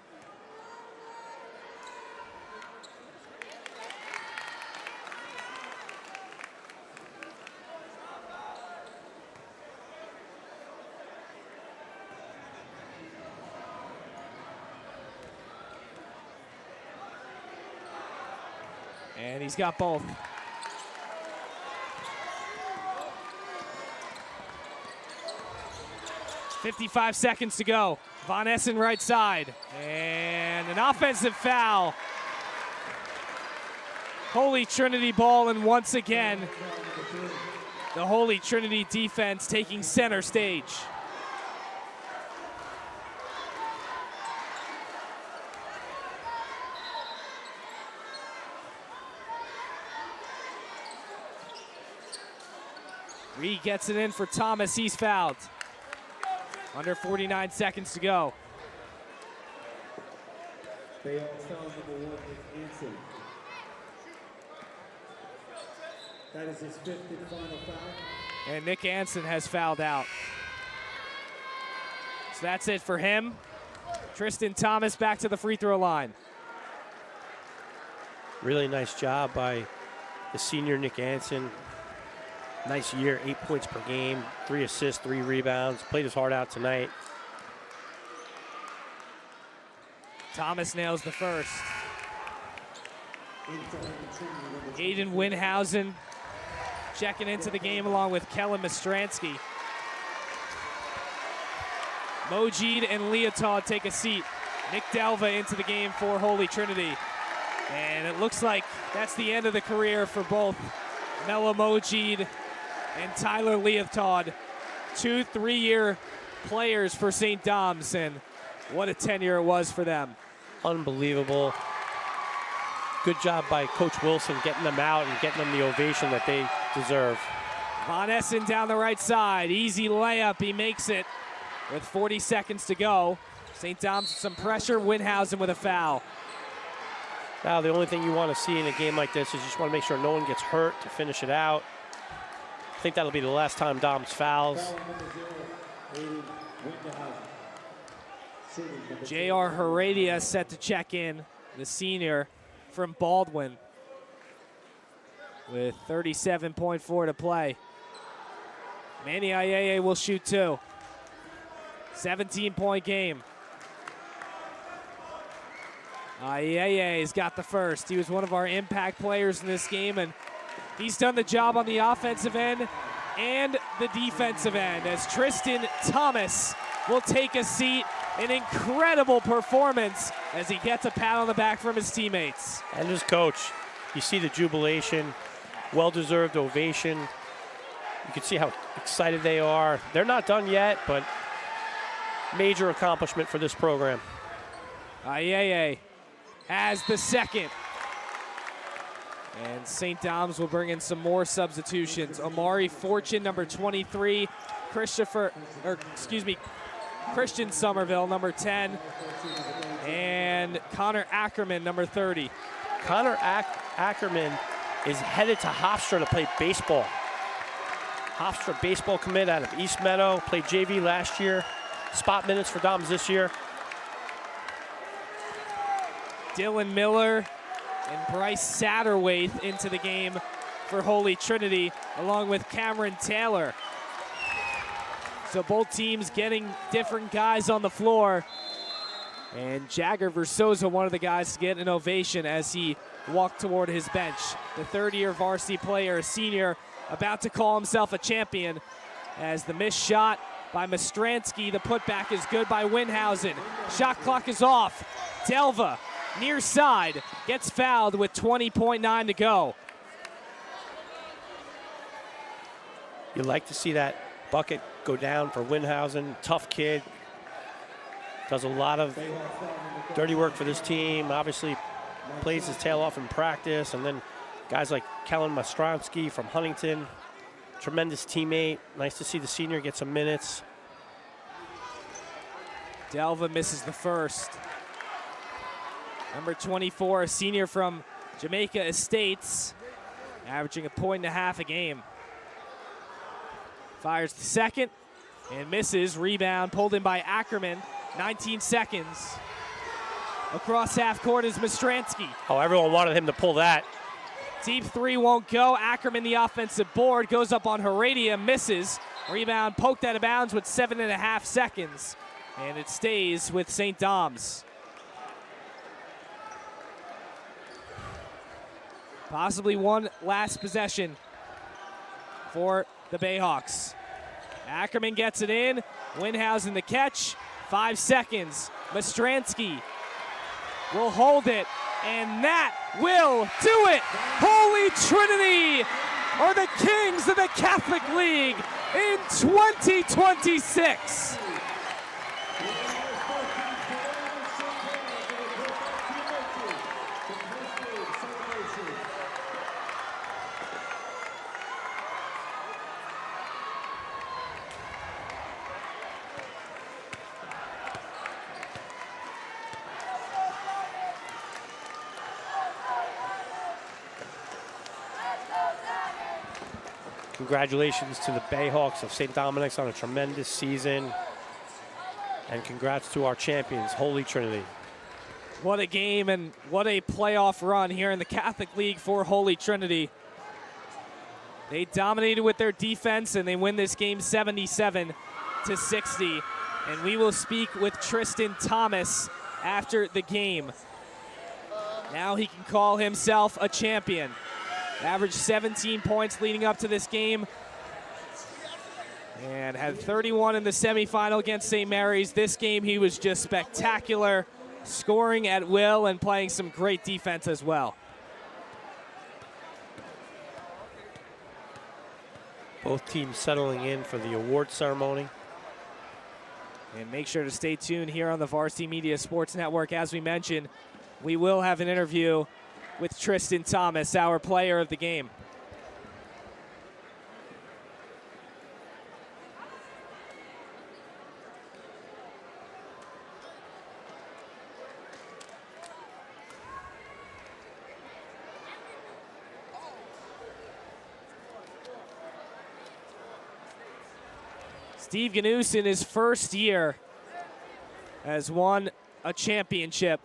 And he's got both. .55 seconds to go. Von Essen right side. And an offensive foul. Holy Trinity ball, and once again, the Holy Trinity defense taking center stage. Reed gets it in for Thomas. He's fouled. Under 49 seconds to go. They all foul number 1 with Anson. That is his 5th and final foul. And Nick Anson has fouled out. So that's it for him. Tristan Thomas back to the free throw line. Really nice job by the senior Nick Anson. Nice year, 8 points per game, 3 assists, 3 rebounds. Played his heart out tonight. Thomas nails the first. Aiden Winhausen checking into the game along with Kellen Mastransky. Mojid and Leotard take a seat. Nick Delva into the game for Holy Trinity. And it looks like that's the end of the career for both Melo Mojid and Tyler Leotard. 2 3-year players for St. Dom's, and what a tenure it was for them. Unbelievable. Good job by Coach Wilson getting them out and getting them the ovation that they deserve. Von Essen down the right side. Easy layup. He makes it with 40 seconds to go. St. Dom's some pressure, Winhausen with a foul. Now, the only thing you want to see in a game like this is you just want to make sure no one gets hurt to finish it out. I think that'll be the last time Dom's fouls. J.R. Heredia set to check in, the senior from Baldwin, with 37.4 to play. Manny Ayeye will shoot 2. 17-point game. Ayeye's got the first. He was one of our impact players in this game, and he's done the job on the offensive end and the defensive end as Tristan Thomas will take a seat. An incredible performance as he gets a pat on the back from his teammates. And his coach. You see the jubilation, well-deserved ovation. You can see how excited they are. They're not done yet, but major accomplishment for this program. Ayeye has the second. And St. Dom's will bring in some more substitutions. Omari Fortune, number 23. Christian Somerville, number 10. And Connor Ackerman, number 30. Connor Ackerman is headed to Hofstra to play baseball. Hofstra baseball commit out of East Meadow, played JV last year. Spot minutes for Doms this year. Dylan Miller and Bryce Satterwaith into the game for Holy Trinity, along with Cameron Taylor. So both teams getting different guys on the floor. And Jagger Versosa, one of the guys to get an ovation as he walked toward his bench. The third-year varsity player, a senior, about to call himself a champion as the missed shot by Mastransky. The putback is good by Winhausen. Shot clock is off. Delva, near side, gets fouled with 20.9 to go. You like to see that bucket go down for Winhausen. Tough kid. Does a lot of dirty work for this team. Obviously plays his tail off in practice. And then guys like Kellen Mastransky from Huntington. Tremendous teammate. Nice to see the senior get some minutes. Delva misses the first. Number 24, a senior from Jamaica Estates, averaging 1.5 points a game. Fires the second and misses. Rebound pulled in by Ackerman. 19 seconds. Across half court is Mastransky. Oh, everyone wanted him to pull that. Deep three won't go. Ackerman, the offensive board, goes up on Heredia, misses. Rebound poked out of bounds with 7.5 seconds. And it stays with St. Dom's. Possibly one last possession for the Bayhawks. Ackerman gets it in. Winhausen the catch. 5 seconds. Mastransky will hold it, and that will do it. Holy Trinity are the kings of the Catholic League in 2026. Congratulations to the Bayhawks of St. Dominic's on a tremendous season. And congrats to our champions, Holy Trinity. What a game and what a playoff run here in the Catholic League for Holy Trinity. They dominated with their defense and they win this game 77-60. And we will speak with Tristan Thomas after the game. Now he can call himself a champion. Averaged 17 points leading up to this game and had 31 in the semifinal against St. Mary's. This game he was just spectacular, scoring at will and playing some great defense as well. Both teams settling in for the award ceremony. And make sure to stay tuned here on the Varsity Media Sports Network. As we mentioned, we will have an interview with Tristan Thomas, our player of the game. Steve Ganous in his first year has won a championship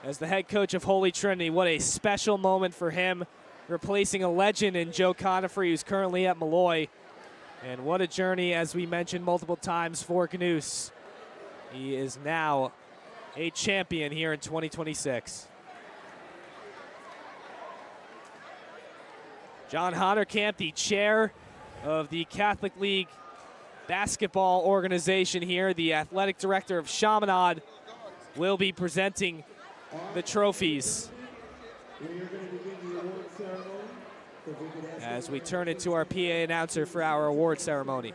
as the head coach of Holy Trinity. What a special moment for him, replacing a legend in Joe Conifrey, who's currently at Malloy. And what a journey, as we mentioned multiple times, for Ganous. He is now a champion here in 2026. John Honderkamp, the chair of the Catholic League basketball organization here, the athletic director of Chaminade, will be presenting the trophies as we turn it to our PA announcer for our award ceremony.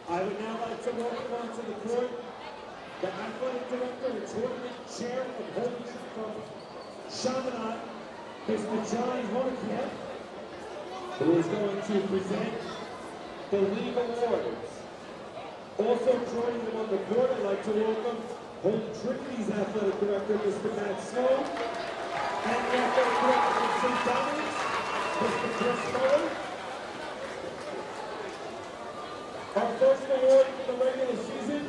I would now like to welcome onto the court the athletic director and tournament chair of Holy from Chaminade, Mr. John Honderkamp, who is going to present the league awards. Also joining them on the court, I'd like to welcome Holy Trinity's athletic director, Mr. Matt Sloan, and the athletic director of St. Dominic's, Mr. Chris Muller. Our first award for the regular season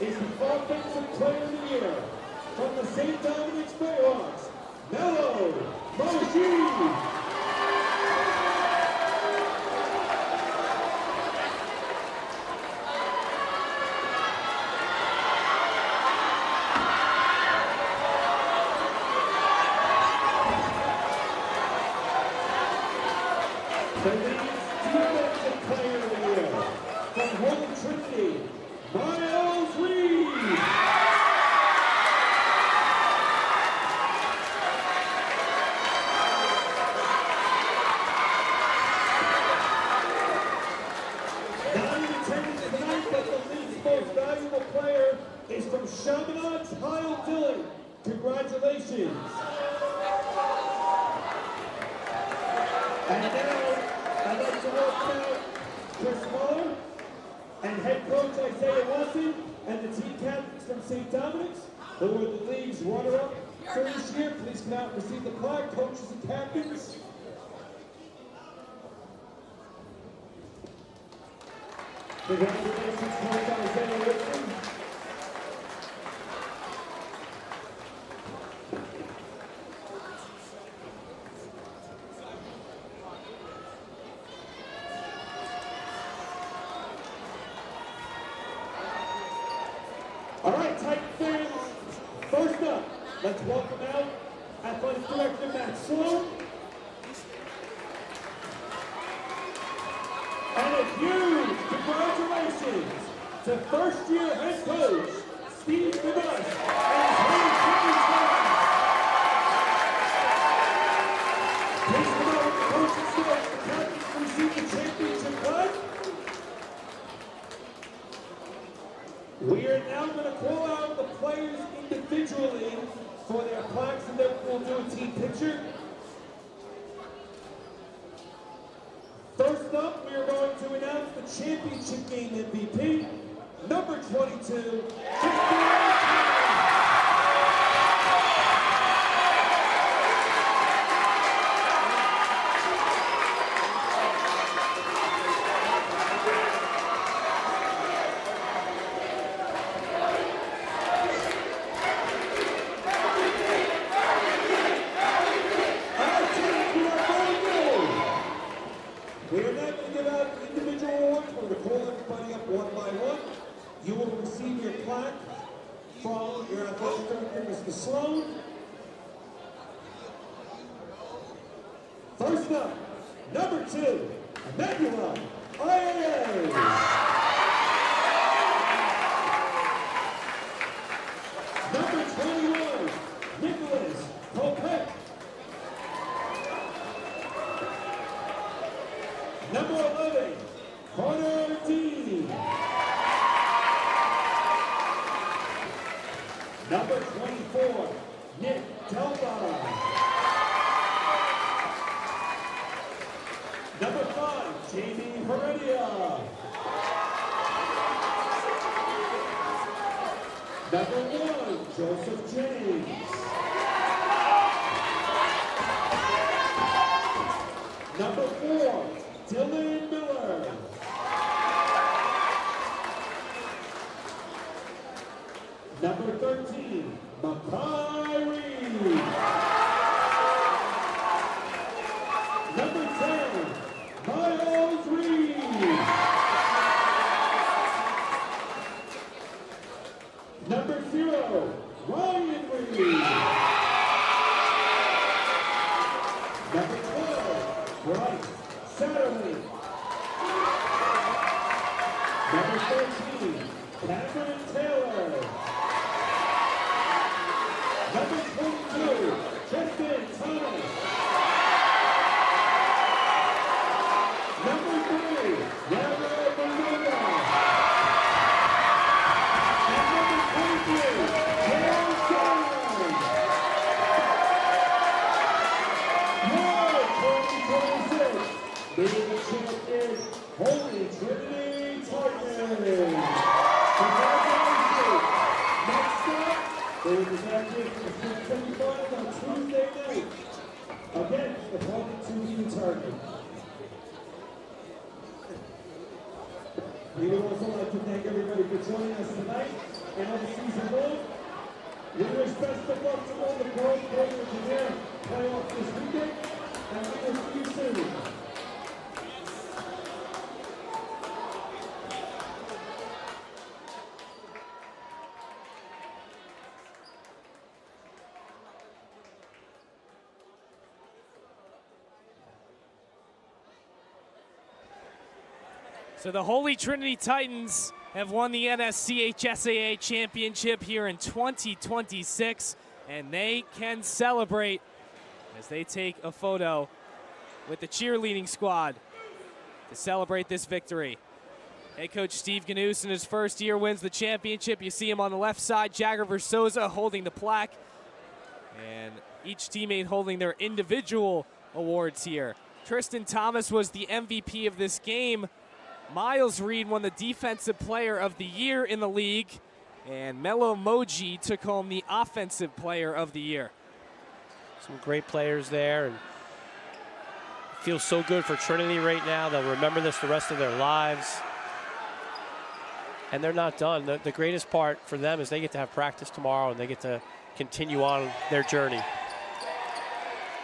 is the Offensive Player of the Year from the St. Dominic's Bayhawks, Mello Moshi. The League's Defensive Player of the Year from Holy Trinity, Miles Reed. Not in attendance tonight, but the League's most valuable player is from Chaminade, Kyle Dillon. Congratulations. And now, I'd like to welcome out Chris Muller and head coach Isaiah Wilson and the team captains from St. Dominic's, who are the league's runner-up for this year. Please come out and receive the plaque, coaches and captains. Congratulations, coach Isaiah Wilson. All right, Titan fans, first up, let's welcome out Athletic Director Matt Sloan. And a huge congratulations to first-year head coach Steve Ganous and his Holy Trinity staff. Please come out with the coaching staff and captains to receive the championship flag. We are now going to call out the players individually for their plaques, and then we'll do a team picture. First up, we are going to announce the championship game MVP, number 22, We are not going to give out individual awards. We're going to call everybody up one by one. You will receive your plaque from your athletic director, Mr. Sloan. First up, number 2, Emmanuel IAA. Number 21, Nicholas Kopek. Number 11, Connor D. Number 24, Nick Delta. Number 5, Jamie Heredia. Number 1, Joseph James. Number 4, Dylan Miller. Number 13, Makai Reed. Number 10, Miles Reed. Number 0, Ryan Reed. Number 12, Bryce Satterley. Number 13, Cameron Taylor. Number 22, Tristan Thomas. Number 3, Yara Bonilla. And number 23, Jared Jones. Your 2026 league champ is Holy Trinity Titans. Congratulations. Next up, they will be back here for the semifinals on Tuesday night. Again, the opponent to the target. We would also like to thank everybody for joining us tonight and on the season long. We wish best of luck to all the girls playing in their playoffs this weekend, and we will see you soon. So the Holy Trinity Titans have won the NSHSAA championship here in 2026, and they can celebrate as they take a photo with the cheerleading squad to celebrate this victory. Head coach Steve Ganous in his first year wins the championship. You see him on the left side, Jagger Versosa holding the plaque, and each teammate holding their individual awards here. Tristan Thomas was the MVP of this game. Miles Reed won the Defensive Player of the Year in the league, and Melo Moji took home the Offensive Player of the Year. Some great players there, and it feels so good for Trinity right now. They'll remember this the rest of their lives. And they're not done. The greatest part for them is they get to have practice tomorrow, and they get to continue on their journey.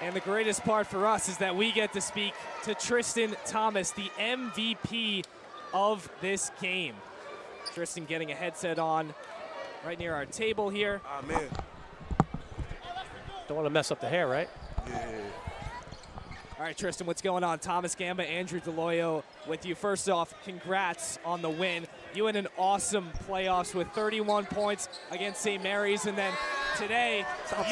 And the greatest part for us is that we get to speak to Tristan Thomas, the MVP of this game. Tristan getting a headset on right near our table here. Ah, man. Don't want to mess up the hair, right? Yeah. All right, Tristan, what's going on? Thomas Gamba, Andrew DeLoyo with you. First off, congrats on the win. You had an awesome playoffs with 31 points against St. Mary's, and then today... Stop.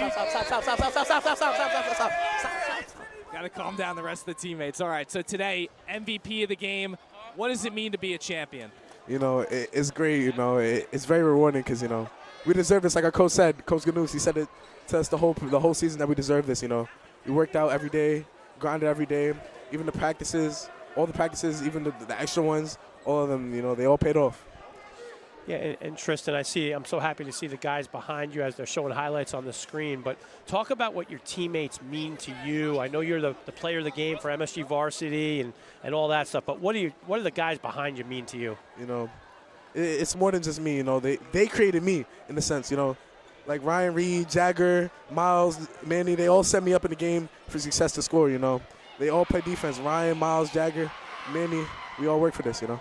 Got to calm down the rest of the teammates. All right, so today, MVP of the game. What does it mean to be a champion? You know, it's great. You know, it's very rewarding because, you know, we deserve this. Like our coach said, Coach Ganous, he said it to us the whole season that we deserve this, you know. We worked out every day, grinded every day, even the practices, all the practices, even the extra ones, all of them, you know, they all paid off. Yeah, and Tristan, I'm so happy to see the guys behind you as they're showing highlights on the screen, but talk about what your teammates mean to you. I know you're the player of the game for MSG Varsity and all that stuff, but what do the guys behind you mean to you? You know, it's more than just me, you know. They created me in a sense, you know. Like Ryan Reed, Jagger, Miles, Manny, they all set me up in the game for success to score, you know. They all play defense. Ryan, Miles, Jagger, Manny, we all work for this, you know.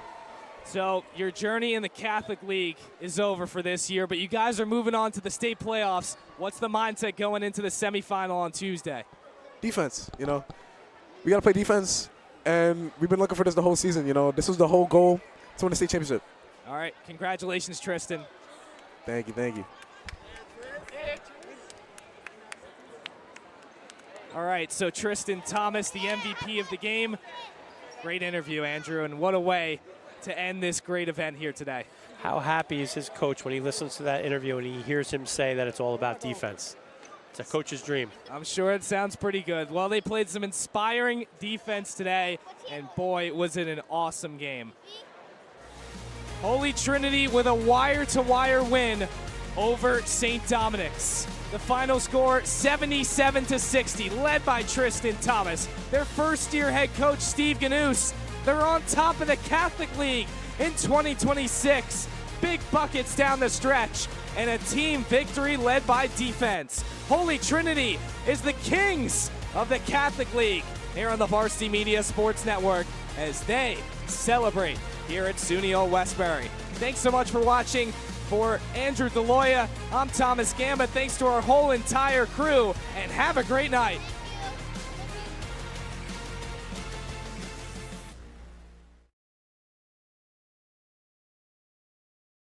So your journey in the Catholic League is over for this year, but you guys are moving on to the state playoffs. What's the mindset going into the semifinal on Tuesday? Defense, you know. We got to play defense, and we've been looking for this the whole season, you know. This was the whole goal to win the state championship. All right, congratulations, Tristan. Thank you, thank you. All right, so Tristan Thomas, the MVP of the game. Great interview, Andrew, and what a way to end this great event here today. How happy is his coach when he listens to that interview and he hears him say that it's all about defense? It's a coach's dream. I'm sure it sounds pretty good. Well, they played some inspiring defense today, and boy, was it an awesome game. Holy Trinity with a wire-to-wire win over St. Dominic's. The final score, 77-60, led by Tristan Thomas. Their first-year head coach, Steve Ganous. They're on top of the Catholic League in 2026. Big buckets down the stretch, and a team victory led by defense. Holy Trinity is the kings of the Catholic League here on the Varsity Media Sports Network as they celebrate here at SUNY Old Westbury. Thanks so much for watching. For Andrew Deloya, I'm Thomas Gamba. Thanks to our whole entire crew, and have a great night.